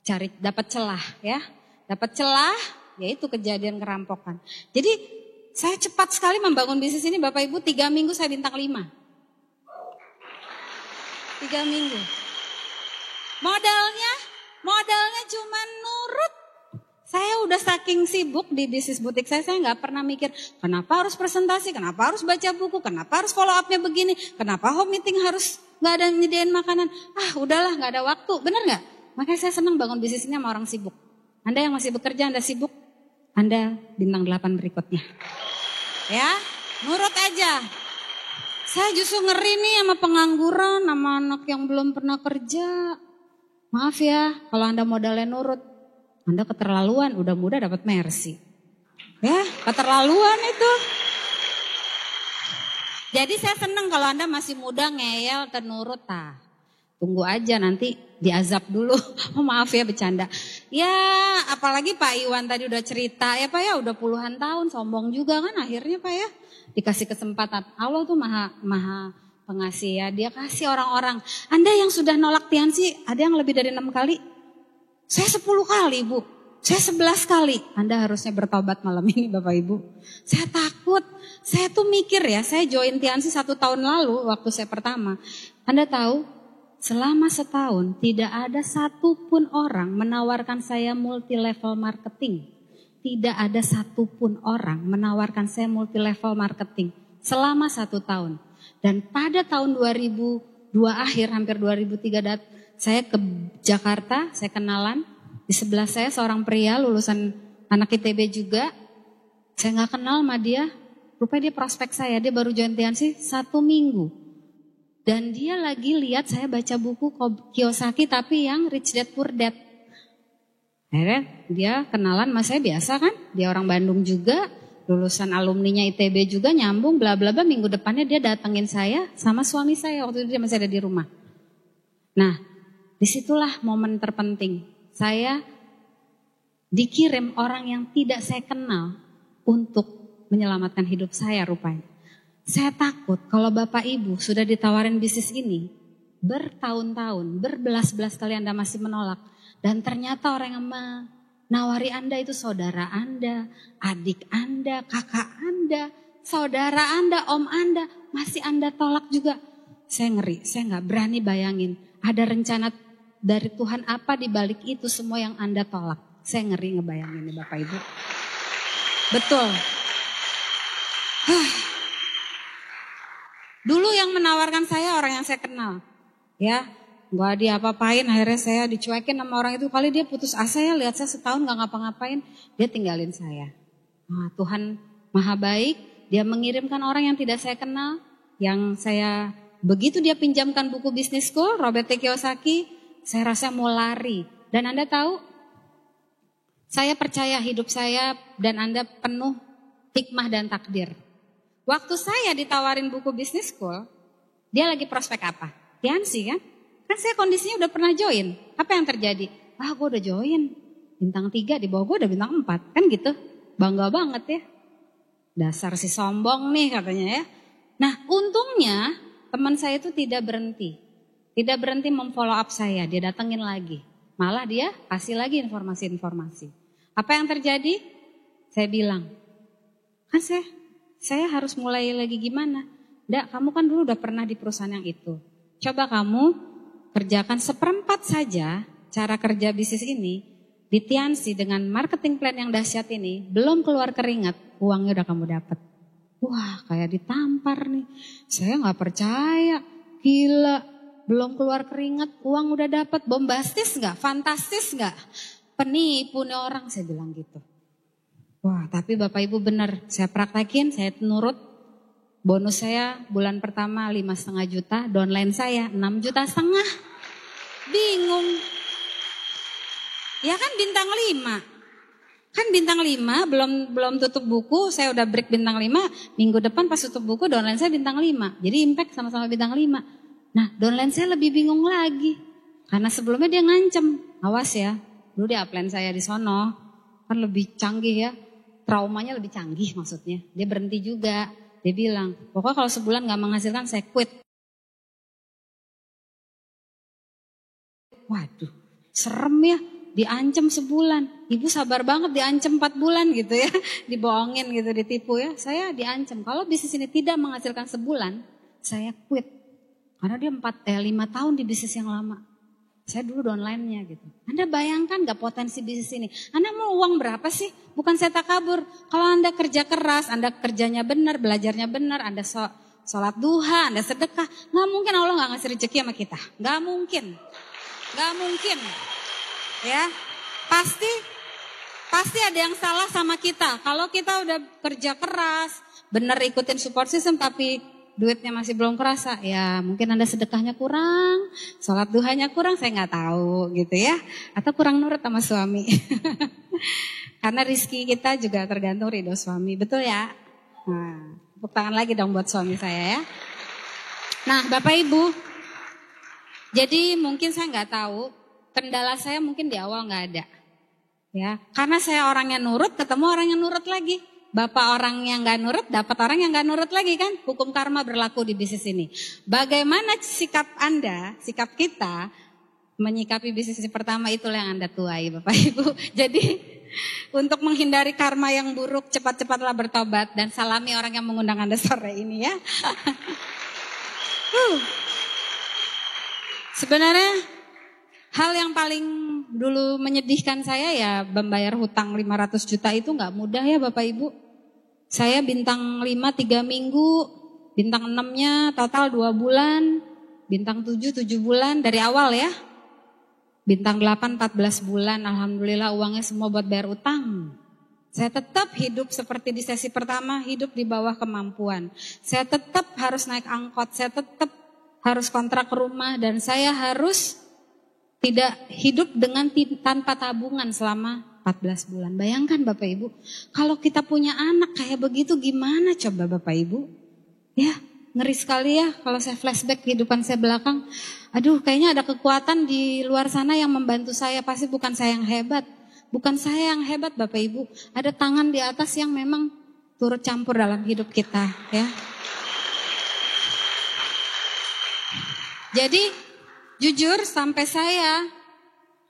S1: cari dapat celah ya. Dapat celah yaitu kejadian kerampokan. Jadi saya cepat sekali membangun bisnis ini Bapak Ibu 3 minggu saya bintang 5. 3 minggu. Modalnya cuma nurut. Saya udah saking sibuk di bisnis butik saya nggak pernah mikir kenapa harus presentasi, kenapa harus baca buku, kenapa harus follow up-nya begini, kenapa home meeting harus nggak ada nyediain makanan. Udahlah nggak ada waktu, bener nggak? Makanya saya senang bangun bisnis ini sama orang sibuk. Anda yang masih bekerja, Anda sibuk, Anda bintang 8 berikutnya. Ya, nurut aja. Saya justru ngeri nih sama pengangguran, sama anak yang belum pernah kerja. Maaf ya, kalau Anda modalnya nurut, Anda keterlaluan, udah muda dapat mercy. Ya, keterlaluan itu. Jadi saya senang kalau Anda masih muda ngeyel dan nurut. Tunggu aja nanti diazab dulu. Oh maaf ya bercanda. Ya apalagi Pak Iwan tadi udah cerita ya Pak ya udah puluhan tahun sombong juga kan akhirnya Pak ya. Dikasih kesempatan. Allah tuh maha pengasih ya. Dia kasih orang-orang. Anda yang sudah nolak Tiansi ada yang lebih dari 6 kali. Saya 10 kali Bu. Saya 11 kali. Anda harusnya bertobat malam ini Bapak Ibu. Saya takut. Saya tuh mikir ya. Saya join Tiansi 1 tahun lalu waktu saya pertama. Anda tahu selama setahun tidak ada satupun orang menawarkan saya multi level marketing. Tidak ada satupun orang menawarkan saya multi level marketing. Selama 1 tahun. Dan pada tahun 2002 akhir, hampir 2003 saya ke Jakarta, saya kenalan. Di sebelah saya seorang pria lulusan anak ITB juga. Saya gak kenal sama dia. Rupanya dia prospek saya, dia baru join Tiansi 1 minggu. Dan dia lagi lihat saya baca buku Kiyosaki tapi yang Rich Dad Poor Dad. Akhirnya dia kenalan sama saya biasa kan. Dia orang Bandung juga. Lulusan alumninya ITB juga nyambung bla bla bla. Minggu depannya dia datengin saya sama suami saya. Waktu itu dia masih ada di rumah. Nah disitulah momen terpenting. Saya dikirim orang yang tidak saya kenal untuk menyelamatkan hidup saya rupanya. Saya takut kalau Bapak Ibu sudah ditawarin bisnis ini bertahun-tahun, berbelas-belas kali Anda masih menolak. Dan ternyata orang yang menawari Anda itu saudara Anda, adik Anda, kakak Anda, saudara Anda, om Anda, masih Anda tolak juga. Saya ngeri, saya gak berani bayangin ada rencana dari Tuhan apa di balik itu semua yang Anda tolak. Saya ngeri ngebayangin nih Bapak Ibu. Betul. Dulu yang menawarkan saya orang yang saya kenal. Ya, gak diapa-apain, akhirnya saya dicuekin sama orang itu. Kali dia putus asa ya, lihat saya setahun gak ngapa-ngapain, dia tinggalin saya. Nah, Tuhan maha baik, dia mengirimkan orang yang tidak saya kenal. Yang saya, begitu dia pinjamkan buku Business School, Robert T. Kiyosaki, saya rasa mau lari. Dan Anda tahu, saya percaya hidup saya dan Anda penuh hikmah dan takdir. Waktu saya ditawarin buku Business School, dia lagi prospek apa? Tiansi kan? Kan saya kondisinya udah pernah join. Apa yang terjadi? Gue udah join. Bintang 3 di bawah gue udah bintang 4. Kan gitu. Bangga banget ya. Dasar si sombong nih katanya ya. Nah untungnya teman saya itu tidak berhenti. Tidak berhenti memfollow up saya. Dia datengin lagi. Malah dia kasih lagi informasi-informasi. Apa yang terjadi? Saya bilang, kan saya harus mulai lagi gimana? Nggak, kamu kan dulu udah pernah di perusahaan yang itu. Coba kamu kerjakan 1/4 saja cara kerja bisnis ini. Di Tiansi dengan marketing plan yang dahsyat ini, belum keluar keringat, uangnya udah kamu dapat. Wah kayak ditampar nih. Saya gak percaya, gila. belum keluar keringat, uang udah dapat. Bombastis gak? Fantastis gak? Penipu nih orang, saya bilang gitu. Wah, tapi Bapak Ibu benar, saya praktekin, saya nurut. Bonus saya bulan pertama 5,5 juta, downline saya 6,5 juta. Bingung. Ya kan bintang 5. Kan bintang 5 belum tutup buku, saya udah break bintang 5, minggu depan pas tutup buku downline saya bintang 5. Jadi impact sama-sama bintang 5. Nah, downline saya lebih bingung lagi. Karena sebelumnya dia ngancem, awas ya. Dulu dia upline saya di sono, kan lebih canggih ya. Traumanya lebih canggih maksudnya. Dia berhenti juga. Dia bilang, pokoknya kalau sebulan gak menghasilkan saya quit. Waduh, serem ya. Diancam sebulan. Ibu sabar banget diancam 4 bulan gitu ya. Dibohongin gitu, ditipu ya. Saya diancam. Kalau bisnis ini tidak menghasilkan sebulan, saya quit. Karena dia 5 tahun di bisnis yang lama. Saya dulu downline-nya gitu. Anda bayangkan gak potensi bisnis ini? Anda mau uang berapa sih? Bukan saya takabur. Kalau Anda kerja keras, Anda kerjanya benar, belajarnya benar, Anda sholat duha, Anda sedekah. Gak mungkin Allah gak ngasih rezeki sama kita. Gak mungkin. Gak mungkin. Ya, pasti ada yang salah sama kita. Kalau kita udah kerja keras, benar ikutin support system tapi duitnya masih belum kerasa, ya mungkin Anda sedekahnya kurang, sholat duhanya kurang, saya nggak tahu gitu ya. Atau kurang nurut sama suami. Karena rizki kita juga tergantung ridho suami, betul ya? Nah, tepuk tangan lagi dong buat suami saya ya. Nah Bapak Ibu, jadi mungkin saya nggak tahu, kendala saya mungkin di awal nggak ada. Ya, karena saya orangnya nurut, ketemu orang yang nurut lagi. Bapak orang yang gak nurut, dapat orang yang gak nurut lagi kan. Hukum karma berlaku di bisnis ini. Bagaimana sikap Anda, sikap kita menyikapi bisnis pertama, itulah yang Anda tuai Bapak Ibu. Jadi untuk menghindari karma yang buruk, cepat-cepatlah bertobat. Dan salami orang yang mengundang Anda sore ini ya. Sebenarnya hal yang paling dulu menyedihkan saya ya membayar hutang 500 juta itu gak mudah ya Bapak Ibu. Saya bintang 5 3 minggu, bintang 6-nya total 2 bulan, bintang 7 bulan dari awal ya. Bintang 8 14 bulan, alhamdulillah uangnya semua buat bayar utang. Saya tetap hidup seperti di sesi pertama, hidup di bawah kemampuan. Saya tetap harus naik angkot, saya tetap harus kontrak rumah dan saya harus tidak hidup tanpa tabungan selama 14 bulan. Bayangkan Bapak Ibu, kalau kita punya anak kayak begitu gimana coba Bapak Ibu? Ya, ngeri sekali ya kalau saya flashback kehidupan saya belakang. Aduh, kayaknya ada kekuatan di luar sana yang membantu saya. Pasti bukan saya yang hebat. Bukan saya yang hebat Bapak Ibu. Ada tangan di atas yang memang turut campur dalam hidup kita. Ya. Jadi jujur sampai saya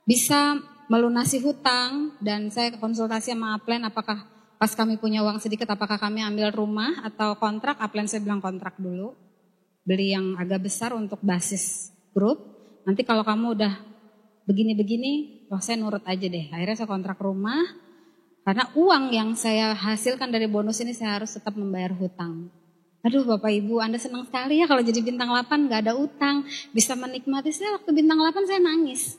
S1: bisa melunasi hutang dan saya konsultasi sama upline apakah pas kami punya uang sedikit apakah kami ambil rumah atau kontrak. Upline saya bilang kontrak dulu. Beli yang agak besar untuk basis grup. Nanti kalau kamu udah begini-begini, wah saya nurut aja deh. Akhirnya saya kontrak rumah. Karena uang yang saya hasilkan dari bonus ini saya harus tetap membayar hutang. Aduh Bapak Ibu, Anda senang sekali ya kalau jadi bintang 8 gak ada utang. Bisa menikmati. Saya waktu bintang 8 saya nangis.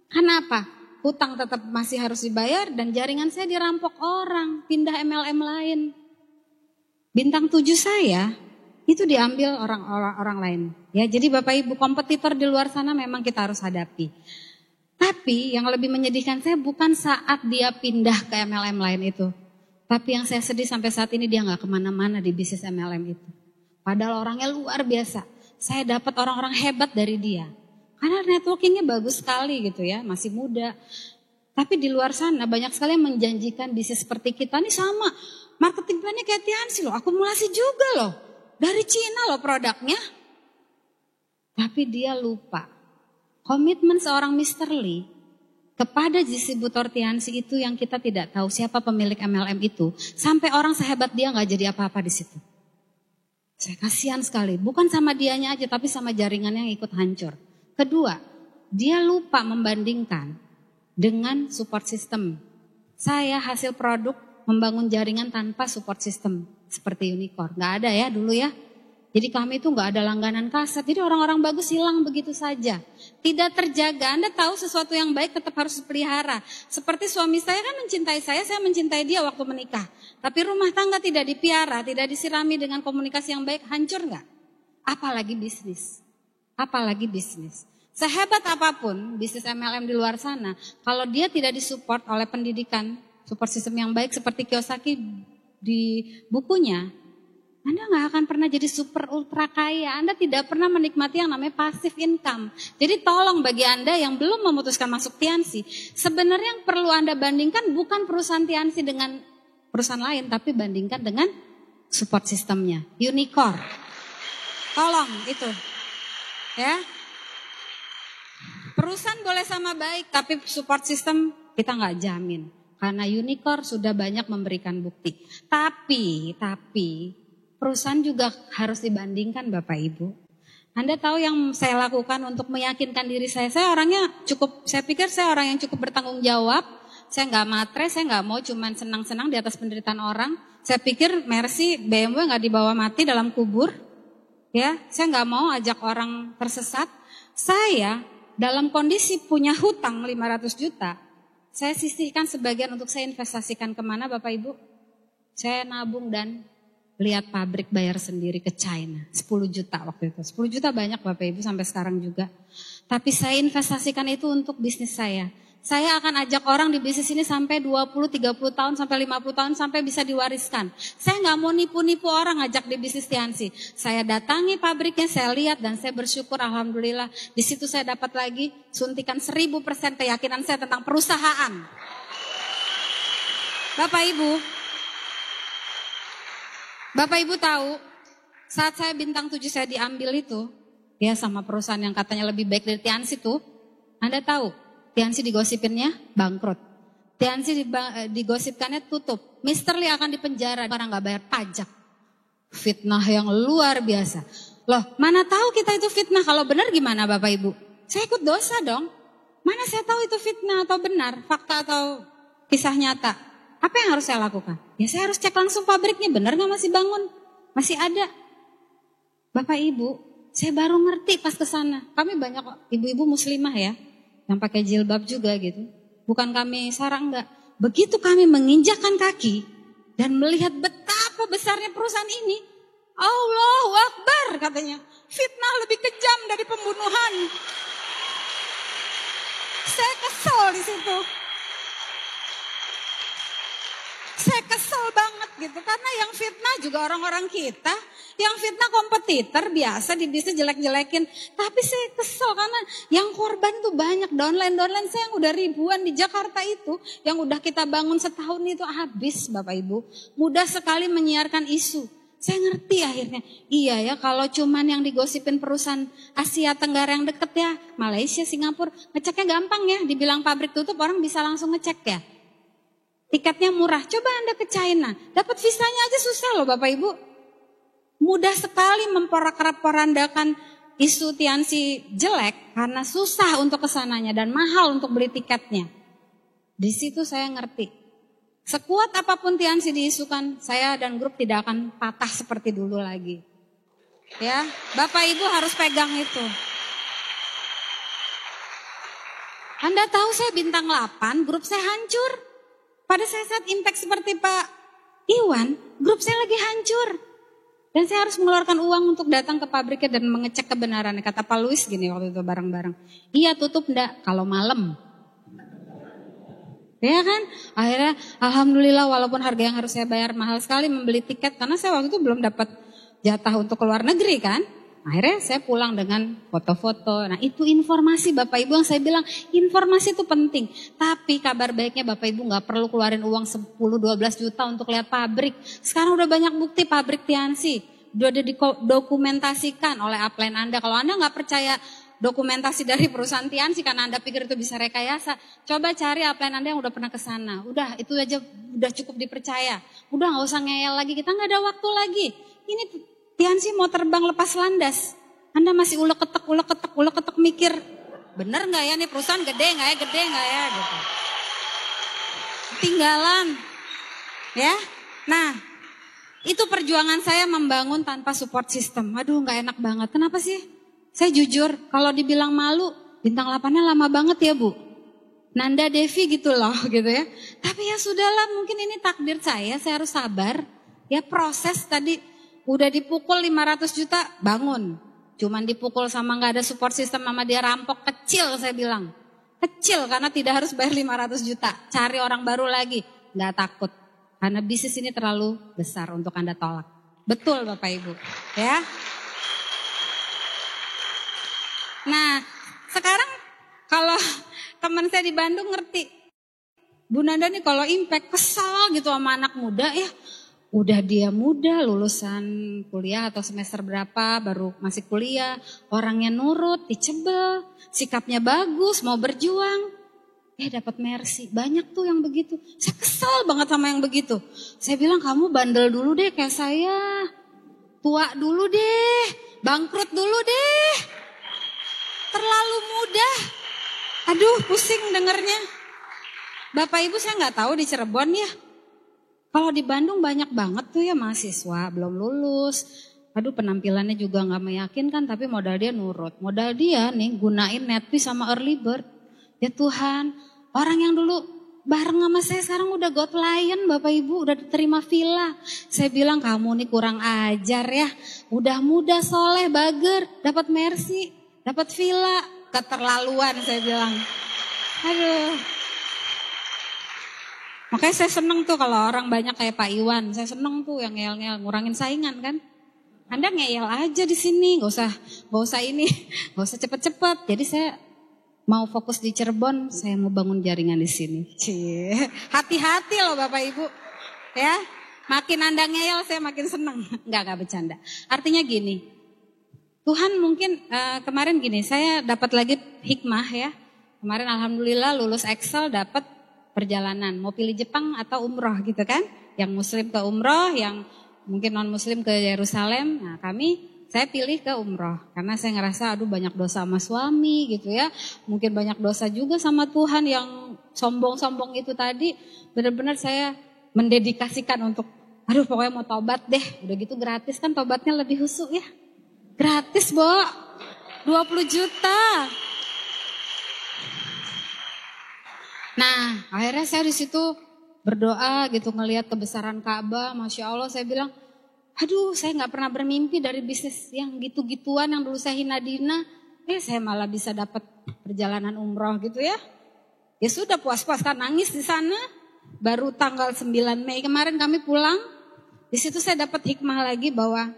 S1: Karena apa? Hutang tetap masih harus dibayar dan jaringan saya dirampok orang. Pindah MLM lain. Bintang 7 saya itu diambil orang lain. Ya, jadi Bapak Ibu kompetitor di luar sana memang kita harus hadapi. Tapi yang lebih menyedihkan saya bukan saat dia pindah ke MLM lain itu. Tapi yang saya sedih sampai saat ini dia gak kemana-mana di bisnis MLM itu. Padahal orangnya luar biasa. Saya dapat orang-orang hebat dari dia. Karena networkingnya bagus sekali gitu ya, masih muda. Tapi di luar sana banyak sekali yang menjanjikan bisnis seperti kita nih sama. Marketing plannya kayak Tiansi loh, akumulasi juga loh. Dari Cina loh produknya. Tapi dia lupa. Komitmen seorang Mr. Lee kepada distributor Tiansi itu yang kita tidak tahu siapa pemilik MLM itu. Sampai orang sehebat dia gak jadi apa-apa di situ. Saya kasihan sekali, bukan sama dianya aja tapi sama jaringannya yang ikut hancur. Kedua, dia lupa membandingkan dengan support system. Saya hasil produk membangun jaringan tanpa support system seperti unicorn. Gak ada ya dulu ya. Jadi kami itu nggak ada langganan kaset. Jadi orang-orang bagus hilang begitu saja. Tidak terjaga. Anda tahu sesuatu yang baik tetap harus dipelihara. Seperti suami saya kan mencintai saya mencintai dia waktu menikah. Tapi rumah tangga tidak dipiara, tidak disirami dengan komunikasi yang baik, hancur nggak? Apalagi bisnis. Apalagi bisnis. Sehebat apapun bisnis MLM di luar sana, kalau dia tidak disupport oleh pendidikan, support sistem yang baik seperti Kiyosaki di bukunya, Anda nggak akan pernah jadi super ultra kaya. Anda tidak pernah menikmati yang namanya passive income. Jadi tolong bagi Anda yang belum memutuskan masuk Tiansi, sebenarnya yang perlu Anda bandingkan bukan perusahaan Tiansi dengan perusahaan lain, tapi bandingkan dengan support sistemnya. Unicorn. Tolong itu. Ya. Perusahaan boleh sama baik, tapi support system kita nggak jamin. Karena Unicorn sudah banyak memberikan bukti. Tapi perusahaan juga harus dibandingkan Bapak Ibu. Anda tahu yang saya lakukan untuk meyakinkan diri saya orangnya saya pikir saya orang yang cukup bertanggung jawab. Saya nggak matre, saya nggak mau cuman senang-senang di atas penderitaan orang. Saya pikir Mercy, BMW nggak dibawa mati dalam kubur. Ya, saya nggak mau ajak orang tersesat. Saya dalam kondisi punya hutang 500 juta, saya sisihkan sebagian untuk saya investasikan kemana Bapak Ibu? Saya nabung dan lihat pabrik bayar sendiri ke China. 10 juta waktu itu. 10 juta banyak Bapak Ibu sampai sekarang juga. Tapi saya investasikan itu untuk bisnis saya. Saya akan ajak orang di bisnis ini sampai 20, 30 tahun, sampai 50 tahun, sampai bisa diwariskan. Saya nggak mau nipu-nipu orang ngajak di bisnis Tiansi. Saya datangi pabriknya, saya lihat dan saya bersyukur Alhamdulillah. Di situ saya dapat lagi suntikan 1000% keyakinan saya tentang perusahaan. Bapak Ibu tahu, saat saya bintang 7 saya diambil itu, ya sama perusahaan yang katanya lebih baik dari Tiansi tuh, Anda tahu? Tiansi digosipinnya bangkrut. Tiansi digosipkannya tutup. Mr. Lee akan dipenjara karena nggak bayar pajak. Fitnah yang luar biasa. Loh, mana tahu kita itu fitnah? Kalau benar gimana Bapak Ibu? Saya ikut dosa dong. Mana saya tahu itu fitnah atau benar, fakta atau kisah nyata? Apa yang harus saya lakukan? Ya saya harus cek langsung pabriknya, benar nggak masih bangun? Masih ada. Bapak Ibu, saya baru ngerti pas ke sana. Kami banyak ibu-ibu muslimah ya. Yang pakai jilbab juga gitu. Bukan kami sarang enggak. Begitu kami menginjakkan kaki dan melihat betapa besarnya perusahaan ini, Allahu Akbar katanya. Fitnah lebih kejam dari pembunuhan. Saya kesel di situ. Saya kesel banget gitu. Karena yang fitnah juga orang-orang kita. Yang fitnah kompetitor biasa di bisnis jelek-jelekin. Tapi saya kesel karena yang korban tuh banyak. Downline saya yang udah ribuan di Jakarta itu. Yang udah kita bangun setahun itu habis Bapak Ibu. Mudah sekali menyiarkan isu. Saya ngerti akhirnya. Iya ya kalau cuman yang digosipin perusahaan Asia Tenggara yang deket ya. Malaysia, Singapura. Ngeceknya gampang ya. Dibilang pabrik tutup orang bisa langsung ngecek ya. Tiketnya murah. Coba Anda ke China. Dapat visanya aja susah loh Bapak Ibu. Mudah sekali memporak-porandakan isu Tiansi jelek karena susah untuk kesananya dan mahal untuk beli tiketnya. Di situ saya ngerti. Sekuat apapun Tiansi diisukan, saya dan grup tidak akan patah seperti dulu lagi. Ya, Bapak Ibu harus pegang itu. Anda tahu saya bintang 8, grup saya hancur. Pada saat impact seperti Pak Iwan, grup saya lagi hancur. Dan saya harus mengeluarkan uang untuk datang ke pabriknya dan mengecek kebenarannya. Kata Pak Luis gini waktu itu bareng-bareng. Iya tutup enggak kalau malam. Ya kan? Akhirnya alhamdulillah walaupun harga yang harus saya bayar mahal sekali membeli tiket. Karena saya waktu itu belum dapat jatah untuk keluar negeri kan. Akhirnya saya pulang dengan foto-foto. Nah itu informasi Bapak Ibu yang saya bilang. Informasi itu penting. Tapi kabar baiknya Bapak Ibu gak perlu keluarin uang 10-12 juta untuk lihat pabrik. Sekarang udah banyak bukti pabrik Tiansi. Udah didokumentasikan oleh upline Anda. Kalau Anda gak percaya dokumentasi dari perusahaan Tiansi karena Anda pikir itu bisa rekayasa. Coba cari upline Anda yang udah pernah ke sana. Udah itu aja udah cukup dipercaya. Udah gak usah ngeyel lagi. Kita gak ada waktu lagi. Ini Tiansi mau terbang lepas landas. Anda masih ulek-ketek mikir. Bener gak ya nih perusahaan gede gak ya gitu. Tinggalan. Ya. Nah Itu perjuangan saya membangun tanpa support system. Aduh gak enak banget. Kenapa sih? Saya jujur, kalau dibilang malu, bintang 8-nya lama banget ya Bu. Nanda Devi gitu loh gitu ya. Tapi ya sudahlah, mungkin ini takdir saya harus sabar. Ya proses tadi udah dipukul 500 juta, bangun. Cuman dipukul sama gak ada support system sama dia rampok, kecil saya bilang. Kecil karena tidak harus bayar 500 juta. Cari orang baru lagi, gak takut. Karena bisnis ini terlalu besar untuk Anda tolak. Betul Bapak Ibu. Ya. Nah sekarang kalau teman saya di Bandung ngerti. Bu Nanda nih kalau impact kesal gitu sama anak muda ya. Udah dia muda lulusan kuliah atau semester berapa baru masih kuliah. Orangnya nurut, dicebel, sikapnya bagus, mau berjuang. Dapat mercy, banyak tuh yang begitu. Saya kesal banget sama yang begitu. Saya bilang kamu bandel dulu deh kayak saya. Tua dulu deh, bangkrut dulu deh. Terlalu mudah. Aduh pusing dengernya. Bapak Ibu saya gak tahu di Cirebon ya. Kalau di Bandung banyak banget tuh ya mahasiswa belum lulus. Aduh penampilannya juga gak meyakinkan tapi modal dia nurut. Modal dia nih gunain Netflix sama Early Bird. Ya Tuhan, orang yang dulu bareng sama saya sekarang udah got lion Bapak Ibu, udah diterima villa. Saya bilang kamu nih kurang ajar ya, udah muda soleh bager, dapat mercy, dapat villa, keterlaluan saya bilang. Aduh. Makanya saya seneng tuh kalau orang banyak kayak Pak Iwan, saya seneng tuh yang ngeyel-ngeyel, ngurangin saingan kan. Anda ngeyel aja di sini, gak usah ini, gak usah cepet-cepet. Jadi saya mau fokus di Cirebon, saya mau bangun jaringan di sini. Hati-hati loh Bapak Ibu. Ya, makin Anda ngeyel saya makin seneng. Enggak bercanda. Artinya gini, Tuhan mungkin kemarin gini, saya dapat lagi hikmah ya. Kemarin alhamdulillah lulus Excel dapat perjalanan. Mau pilih Jepang atau umroh gitu kan. Yang muslim ke umroh, yang mungkin non muslim ke Yerusalem. Nah saya pilih ke umroh karena saya ngerasa aduh banyak dosa sama suami gitu ya. Mungkin banyak dosa juga sama Tuhan yang sombong-sombong itu tadi. Benar-benar saya mendedikasikan untuk aduh pokoknya mau tobat deh. Udah gitu gratis kan tobatnya lebih husuk ya. Gratis Bo, 20 juta. Nah akhirnya saya di situ berdoa gitu ngelihat kebesaran Ka'bah. Masya Allah saya bilang aduh saya gak pernah bermimpi dari bisnis yang gitu-gituan yang dulu saya hina-dina. Saya malah bisa dapat perjalanan umroh gitu ya. Ya sudah puas-puas kan nangis di sana. Baru tanggal 9 Mei kemarin kami pulang. Di situ saya dapat hikmah lagi bahwa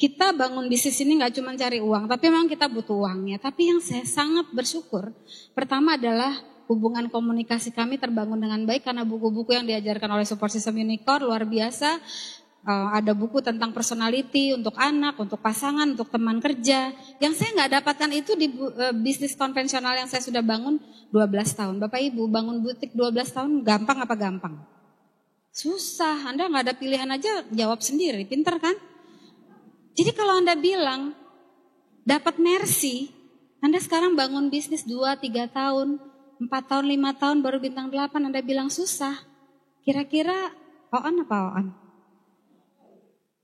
S1: kita bangun bisnis ini gak cuma cari uang. Tapi memang kita butuh uangnya. Tapi yang saya sangat bersyukur. Pertama adalah hubungan komunikasi kami terbangun dengan baik. Karena buku-buku yang diajarkan oleh Support System Unicorn luar biasa. Ada buku tentang personality untuk anak, untuk pasangan, untuk teman kerja. Yang saya nggak dapatkan itu di bisnis konvensional yang saya sudah bangun 12 tahun. Bapak Ibu bangun butik 12 tahun gampang apa gampang? Susah, Anda nggak ada pilihan aja jawab sendiri, pinter kan? Jadi kalau Anda bilang dapat mercy, Anda sekarang bangun bisnis 2-3 tahun, 4 tahun, 5 tahun baru bintang 8, Anda bilang susah. Kira-kira Oon apa Oon?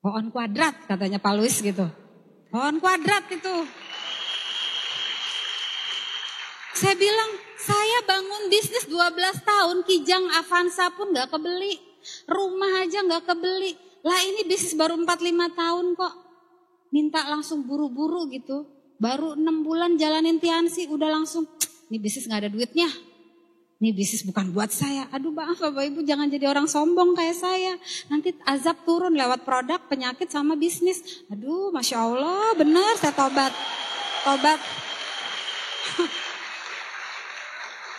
S1: Oon kuadrat katanya Pak Luis gitu. Oon kuadrat itu. Saya bilang, saya bangun bisnis 12 tahun, Kijang Avanza pun gak kebeli. Rumah aja gak kebeli. Lah ini bisnis baru 4-5 tahun kok. Minta langsung buru-buru gitu. Baru 6 bulan jalanin Tiansi udah langsung, ini bisnis gak ada duitnya. Ini bisnis bukan buat saya. Aduh maaf Bapak Ibu jangan jadi orang sombong kayak saya. Nanti azab turun lewat produk, penyakit sama bisnis. Aduh Masya Allah benar saya tobat.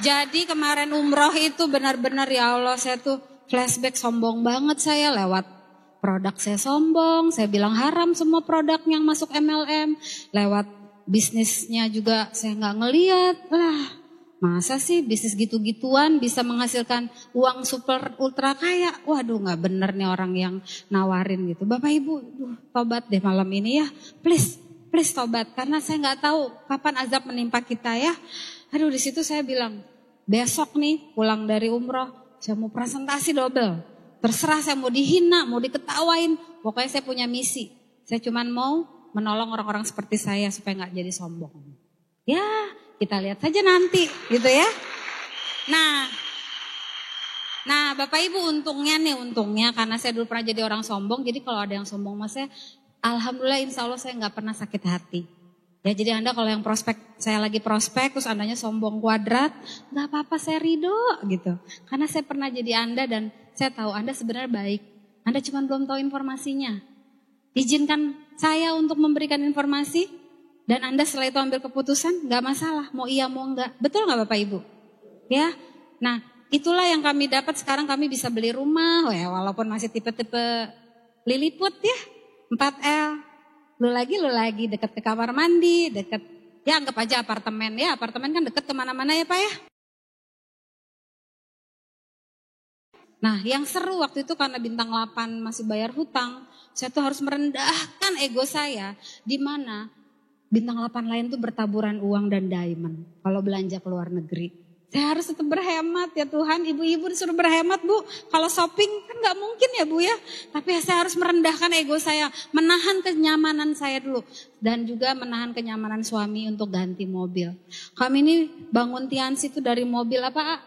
S1: Jadi kemarin umroh itu benar-benar ya Allah saya tuh flashback sombong banget saya lewat produk saya sombong. Saya bilang haram semua produk yang masuk MLM. Lewat bisnisnya juga saya gak ngeliat lah. Masa sih bisnis gitu-gituan bisa menghasilkan uang super ultra kaya? Waduh gak bener nih orang yang nawarin gitu. Bapak Ibu tobat deh malam ini ya. Please tobat. Karena saya gak tahu kapan azab menimpa kita ya. Aduh di situ saya bilang besok nih pulang dari umroh. Saya mau presentasi double. Terserah saya mau dihina, mau diketawain. Pokoknya saya punya misi. Saya cuma mau menolong orang-orang seperti saya supaya nggak jadi sombong. Ya, kita lihat saja nanti gitu ya. Nah Bapak Ibu untungnya karena saya dulu pernah jadi orang sombong. Jadi kalau ada yang sombong sama saya, alhamdulillah insya Allah saya nggak pernah sakit hati. Ya jadi Anda kalau yang saya lagi prospek terus Andanya sombong kuadrat, nggak apa-apa saya ridho gitu. Karena saya pernah jadi Anda dan saya tahu Anda sebenarnya baik. Anda cuma belum tahu informasinya. Izinkan saya untuk memberikan informasi dan Anda setelah itu ambil keputusan, nggak masalah. Mau iya mau enggak. Betul nggak Bapak Ibu? Ya, nah itulah yang kami dapat sekarang kami bisa beli rumah. Walaupun masih tipe-tipe Liliput ya, 4L. Lu lagi dekat ke kamar mandi, dekat ya anggap aja apartemen ya. Apartemen kan dekat kemana-mana ya Pak ya. Nah yang seru waktu itu karena bintang 8 masih bayar hutang. Saya tuh harus merendahkan ego saya. Di mana bintang 8 lain tuh bertaburan uang dan diamond. Kalau belanja ke luar negeri. Saya harus tetap berhemat ya Tuhan. Ibu-ibu disuruh berhemat Bu. Kalau shopping kan gak mungkin ya Bu ya. Tapi saya harus merendahkan ego saya. Menahan kenyamanan saya dulu. Dan juga menahan kenyamanan suami untuk ganti mobil. Kami ini bangun Tiansi itu dari mobil apa?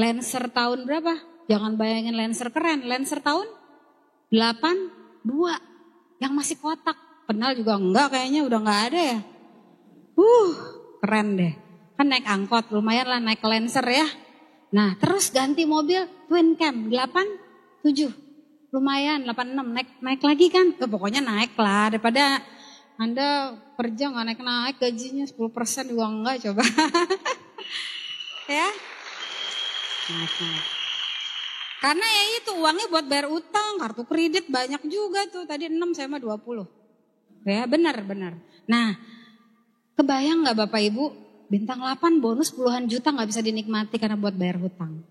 S1: Lancer tahun berapa? Jangan bayangin Lancer keren. Lancer tahun 82. Yang masih kotak. Kenal juga enggak kayaknya udah gak ada ya. Keren deh. Kan naik angkot, lumayan lah naik Lancer ya. Nah terus ganti mobil Twin Cam 87. Lumayan 86 naik lagi kan. Pokoknya naik lah daripada Anda kerja gak naik-naik gajinya 10% juga enggak coba. Ya. Naik. Karena ya itu uangnya buat bayar utang, kartu kredit banyak juga tuh. Tadi 6 saya mah 20. Ya benar. Nah kebayang gak Bapak Ibu? Bintang 8 bonus puluhan juta gak bisa dinikmati karena buat bayar hutang.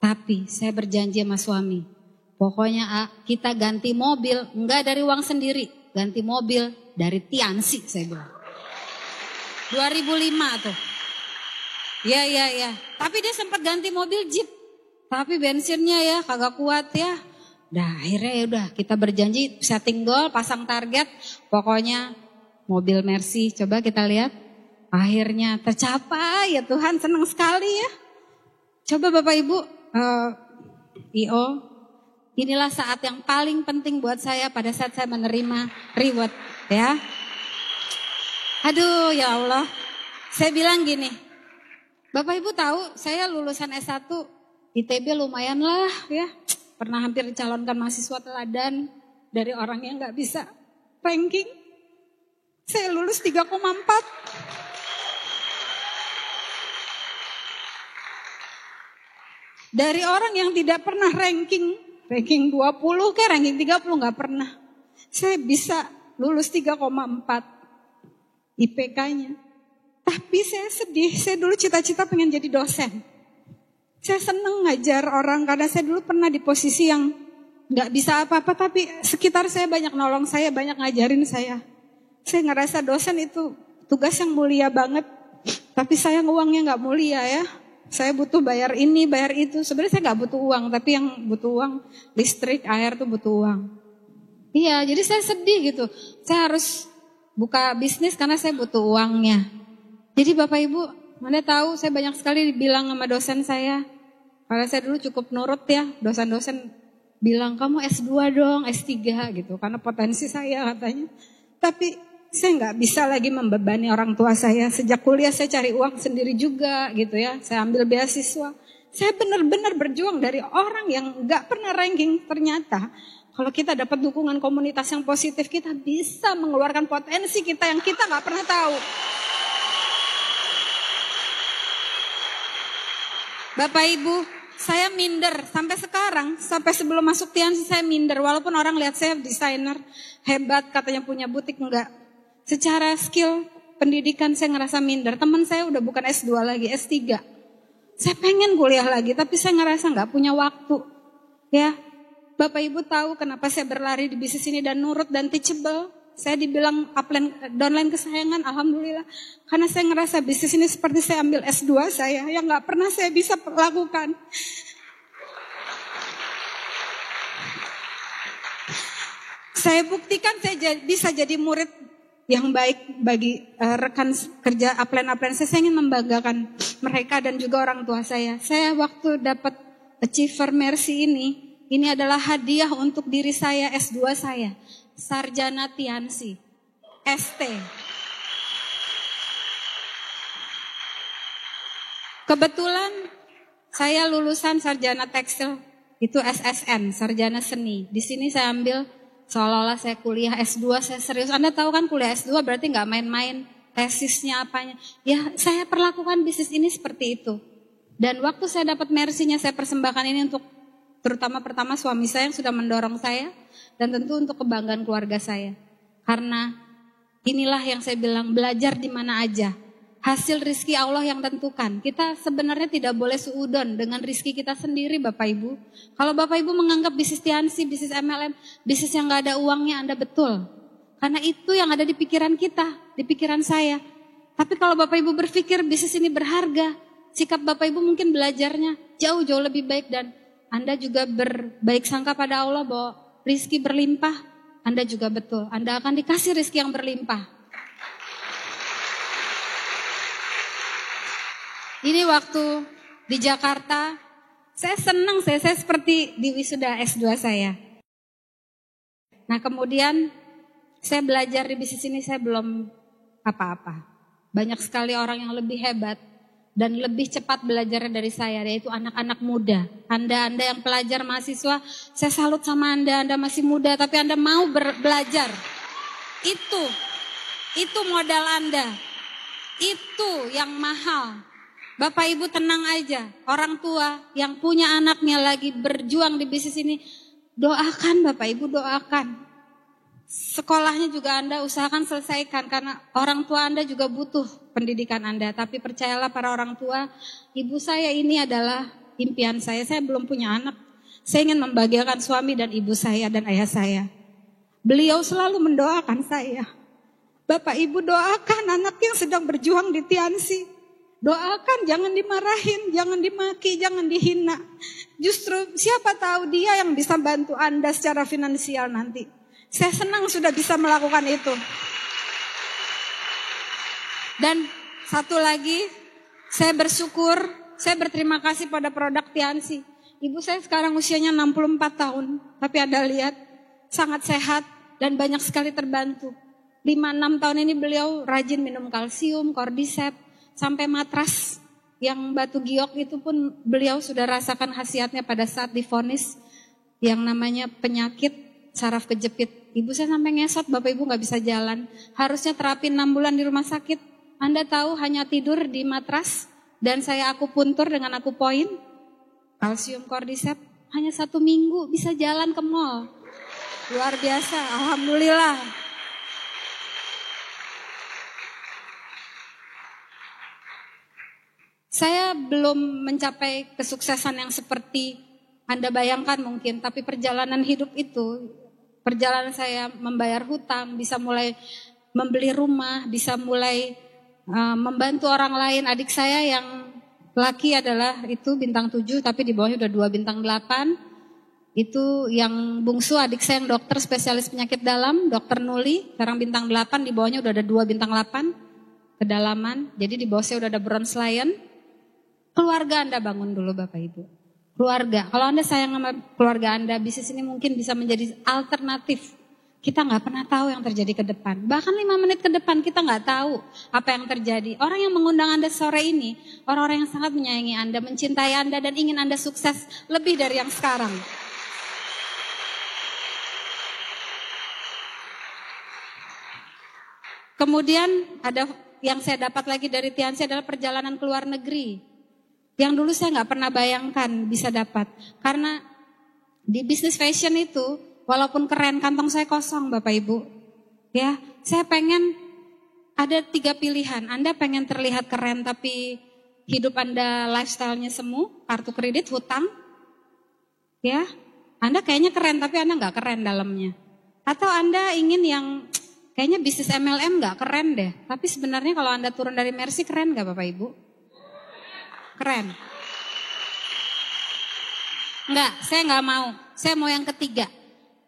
S1: Tapi saya berjanji sama suami. Pokoknya kita ganti mobil enggak dari uang sendiri. Ganti mobil dari Tiansi saya bilang. 2005 tuh. Ya. Tapi dia sempat ganti mobil Jeep. Tapi bensinnya ya kagak kuat ya. Nah akhirnya ya udah kita berjanji setting goal, pasang target. Pokoknya mobil Mercy coba kita lihat. Akhirnya tercapai ya Tuhan, senang sekali ya. Coba Bapak Ibu, IO, inilah saat yang paling penting buat saya pada saat saya menerima reward ya. Aduh ya Allah, saya bilang gini, Bapak Ibu tahu saya lulusan S1 ITB lumayan lah ya. Pernah hampir dicalonkan mahasiswa teladan dari orang yang gak bisa ranking. Saya lulus 3,4. Dari orang yang tidak pernah ranking 20 ke ranking 30 gak pernah. Saya bisa lulus 3,4 IPK-nya. Tapi saya sedih, saya dulu cita-cita pengen jadi dosen. Saya seneng ngajar orang karena saya dulu pernah di posisi yang gak bisa apa-apa. Tapi sekitar saya banyak nolong saya, banyak ngajarin saya. Saya ngerasa dosen itu tugas yang mulia banget. Tapi sayang uangnya gak mulia ya. Saya butuh bayar ini, bayar itu. Sebenarnya saya gak butuh uang, tapi yang butuh uang listrik, air tuh butuh uang. Iya, jadi saya sedih gitu. Saya harus buka bisnis karena saya butuh uangnya. Jadi Bapak Ibu, Anda tahu saya banyak sekali dibilang sama dosen saya. Karena saya dulu cukup nurut ya, dosen-dosen bilang kamu S2 dong, S3 gitu. Karena potensi saya katanya. Tapi saya nggak bisa lagi membebani orang tua saya. Sejak kuliah saya cari uang sendiri juga gitu ya. Saya ambil beasiswa. Saya benar-benar berjuang dari orang yang nggak pernah ranking. Ternyata kalau kita dapat dukungan komunitas yang positif, kita bisa mengeluarkan potensi kita yang kita nggak pernah tahu. Bapak Ibu, saya minder sampai sekarang, sampai sebelum masuk Tiansi saya minder. Walaupun orang lihat saya desainer hebat, katanya punya butik, enggak. Secara skill pendidikan saya ngerasa minder. Teman saya udah bukan S2 lagi, S3. Saya pengen kuliah lagi, tapi saya ngerasa nggak punya waktu. Ya, Bapak Ibu tahu kenapa saya berlari di bisnis ini dan nurut dan teachable. Saya dibilang upline, downline kesayangan, alhamdulillah. Karena saya ngerasa bisnis ini seperti saya ambil S2 saya, yang nggak pernah saya bisa lakukan. Saya buktikan saya bisa jadi murid yang baik bagi rekan kerja upline saya. Saya ingin membanggakan mereka dan juga orang tua saya. Saya waktu dapat Achiever Mercy ini adalah hadiah untuk diri saya S2 saya. Sarjana Tiansi, ST. Kebetulan saya lulusan sarjana tekstil, itu SSN, sarjana seni. Di sini saya ambil seolah-olah saya kuliah S2, saya serius. Anda tahu kan kuliah S2 berarti nggak main-main, tesisnya apanya. Ya saya perlakukan bisnis ini seperti itu. Dan waktu saya dapat Mercy-nya saya persembahkan ini untuk terutama pertama suami saya yang sudah mendorong saya. Dan tentu untuk kebanggaan keluarga saya. Karena inilah yang saya bilang, belajar di mana aja. Hasil rizki Allah yang tentukan. Kita sebenarnya tidak boleh suudon dengan rizki kita sendiri Bapak Ibu. Kalau Bapak Ibu menganggap bisnis Tiansi, bisnis MLM, bisnis yang gak ada uangnya, Anda betul. Karena itu yang ada di pikiran kita, di pikiran saya. Tapi kalau Bapak Ibu berpikir bisnis ini berharga, sikap Bapak Ibu mungkin belajarnya jauh-jauh lebih baik. Dan Anda juga berbaik sangka pada Allah bahwa rizki berlimpah, Anda juga betul. Anda akan dikasih rizki yang berlimpah. Ini waktu di Jakarta, saya senang, saya seperti di wisuda S2 saya. Nah kemudian saya belajar di bisnis ini, saya belum apa-apa. Banyak sekali orang yang lebih hebat dan lebih cepat belajarnya dari saya, yaitu anak-anak muda. Anda yang pelajar mahasiswa, saya salut sama Anda masih muda tapi Anda mau belajar. Itu modal Anda. Itu yang mahal. Bapak Ibu tenang aja, orang tua yang punya anaknya lagi berjuang di bisnis ini, doakan Bapak Ibu, doakan. Sekolahnya juga Anda usahakan selesaikan karena orang tua Anda juga butuh pendidikan Anda. Tapi percayalah para orang tua, ibu saya ini adalah impian saya. Saya belum punya anak. Saya ingin membahagiakan suami dan ibu saya dan ayah saya. Beliau selalu mendoakan saya. Bapak Ibu doakan anak yang sedang berjuang di Tiansi. Doakan, jangan dimarahin, jangan dimaki, jangan dihina. Justru siapa tahu dia yang bisa bantu Anda secara finansial nanti. Saya senang sudah bisa melakukan itu. Dan satu lagi, saya bersyukur, saya berterima kasih pada produk Tiansi. Ibu saya sekarang usianya 64 tahun, tapi Anda lihat sangat sehat dan banyak sekali terbantu. 5-6 tahun ini beliau rajin minum kalsium, cordyceps, sampai matras yang batu giok itu pun beliau sudah rasakan khasiatnya pada saat divonis yang namanya penyakit saraf kejepit. Ibu saya sampai ngesot, Bapak Ibu gak bisa jalan. Harusnya terapi 6 bulan di rumah sakit. Anda tahu hanya tidur di matras dan saya akupuntur dengan akupoin, kalsium cordyceps, hanya 1 minggu bisa jalan ke mall. Luar biasa, alhamdulillah. Saya belum mencapai kesuksesan yang seperti Anda bayangkan mungkin, tapi perjalanan hidup itu, perjalanan saya membayar hutang, bisa mulai membeli rumah, bisa mulai membantu orang lain. Adik saya yang laki adalah itu bintang 7, tapi di bawahnya udah 2 bintang 8. Itu yang bungsu adik saya yang dokter spesialis penyakit dalam, dokter Nuli, sekarang bintang 8, di bawahnya udah ada 2 bintang 8 kedalaman. Jadi di bawah saya udah ada bronze lion. Keluarga Anda bangun dulu Bapak Ibu. Keluarga, kalau Anda sayang sama keluarga Anda, bisnis ini mungkin bisa menjadi alternatif. Kita gak pernah tahu yang terjadi ke depan. Bahkan 5 menit ke depan kita gak tahu apa yang terjadi. Orang yang mengundang Anda sore ini, orang-orang yang sangat menyayangi Anda, mencintai Anda dan ingin Anda sukses lebih dari yang sekarang. Kemudian ada yang saya dapat lagi dari Tiansi adalah perjalanan ke luar negeri. Yang dulu saya nggak pernah bayangkan bisa dapat. Karena di bisnis fashion itu, walaupun keren, kantong saya kosong Bapak Ibu. Ya, saya pengen ada 3 pilihan. Anda pengen terlihat keren tapi hidup Anda lifestyle-nya semu, kartu kredit, hutang. Ya, Anda kayaknya keren tapi Anda nggak keren dalamnya. Atau Anda ingin yang kayaknya bisnis MLM nggak keren deh. Tapi sebenarnya kalau Anda turun dari Mercy keren nggak Bapak Ibu? Keren. Enggak, saya enggak mau. Saya mau yang ketiga.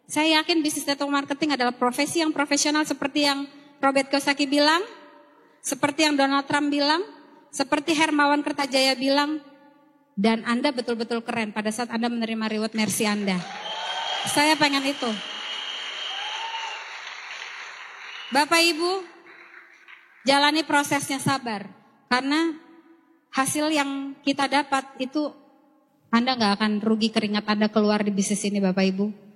S1: Saya yakin bisnis network marketing adalah profesi yang profesional seperti yang Robert Kiyosaki bilang, seperti yang Donald Trump bilang, seperti Hermawan Kertajaya bilang, dan Anda betul-betul keren pada saat Anda menerima reward mercy Anda. Saya pengen itu. Bapak Ibu, jalani prosesnya sabar. Karena hasil yang kita dapat itu Anda gak akan rugi keringat Anda keluar di bisnis ini Bapak Ibu.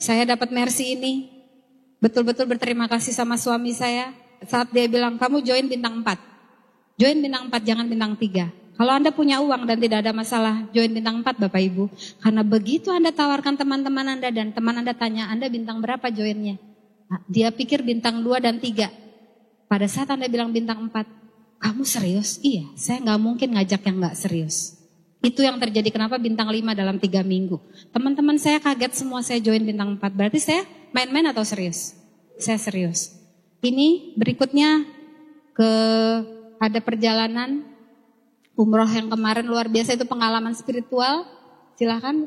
S1: Saya dapat mercy ini, betul-betul berterima kasih sama suami saya. Saat dia bilang, kamu join bintang 4. Join bintang 4, jangan bintang 3. Kalau Anda punya uang dan tidak ada masalah, join bintang 4 Bapak Ibu. Karena begitu Anda tawarkan teman-teman Anda dan teman Anda tanya, Anda bintang berapa joinnya? Nah, dia pikir bintang 2 dan 3. Pada saat Anda bilang bintang 4, kamu serius? Iya, saya gak mungkin ngajak yang gak serius. Itu yang terjadi kenapa bintang 5 dalam 3 minggu. Teman-teman saya kaget semua saya join bintang 4. Berarti saya main-main atau serius? Saya serius. Ini berikutnya ada perjalanan umroh yang kemarin luar biasa, itu pengalaman spiritual. Silakan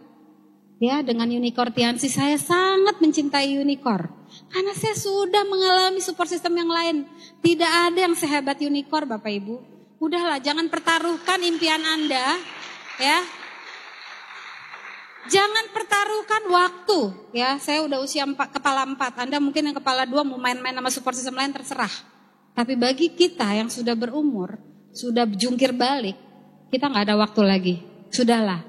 S1: ya, dengan Unicorn Tiansi saya sangat mencintai Unicorn. Karena saya sudah mengalami support system yang lain. Tidak ada yang sehebat Unicorn Bapak Ibu. Udahlah, jangan pertaruhkan impian Anda. Ya, jangan pertaruhkan waktu. Ya, saya udah usia kepala 4. Anda mungkin yang kepala 2 mau main-main sama support system lain, terserah. Tapi bagi kita yang sudah berumur, sudah jungkir balik, kita gak ada waktu lagi. Sudahlah,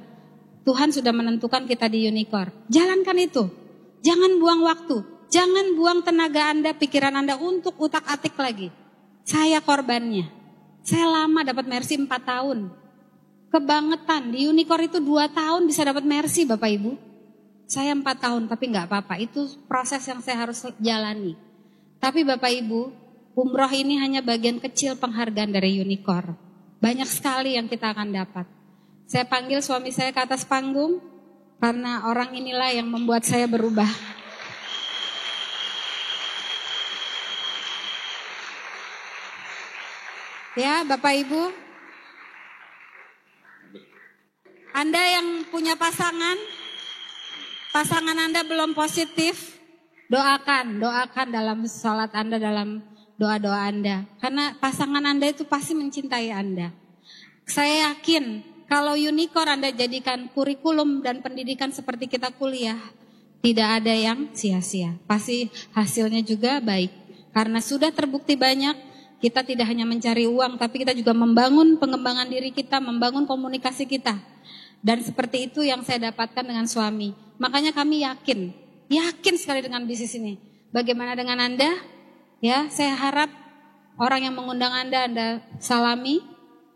S1: Tuhan sudah menentukan kita di Unicorn. Jalankan itu. Jangan buang waktu. Jangan buang tenaga Anda, pikiran Anda untuk utak-atik lagi. Saya korbannya. Saya lama dapat mercy 4 tahun. Kebangetan, di Unicorn itu 2 tahun bisa dapat mercy Bapak Ibu. Saya 4 tahun tapi gak apa-apa, itu proses yang saya harus jalani. Tapi Bapak Ibu, umroh ini hanya bagian kecil penghargaan dari Unicorn. Banyak sekali yang kita akan dapat. Saya panggil suami saya ke atas panggung, karena orang inilah yang membuat saya berubah. Ya Bapak Ibu, Anda yang punya pasangan Anda belum positif, doakan dalam sholat Anda, dalam doa-doa Anda. Karena pasangan Anda itu pasti mencintai Anda. Saya yakin kalau Unicorn Anda jadikan kurikulum dan pendidikan seperti kita kuliah, tidak ada yang sia-sia. Pasti hasilnya juga baik. Karena sudah terbukti banyak, kita tidak hanya mencari uang, tapi kita juga membangun pengembangan diri kita, membangun komunikasi kita. Dan seperti itu yang saya dapatkan dengan suami. Makanya kami yakin sekali dengan bisnis ini. Bagaimana dengan Anda? Ya, saya harap orang yang mengundang Anda salami.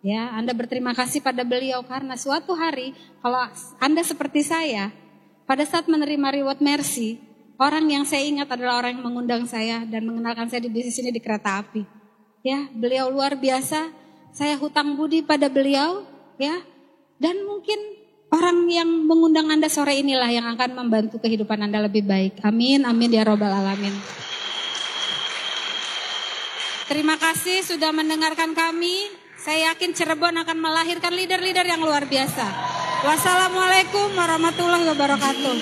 S1: Ya, Anda berterima kasih pada beliau karena suatu hari kalau Anda seperti saya, pada saat menerima reward mercy, orang yang saya ingat adalah orang yang mengundang saya dan mengenalkan saya di bisnis ini di kereta api. Ya, beliau luar biasa. Saya hutang budi pada beliau, ya. Dan mungkin orang yang mengundang Anda sore inilah yang akan membantu kehidupan Anda lebih baik. Amin, amin ya robbal alamin. Terima kasih sudah mendengarkan kami. Saya yakin Cirebon akan melahirkan leader-leader yang luar biasa. Wassalamualaikum warahmatullahi wabarakatuh.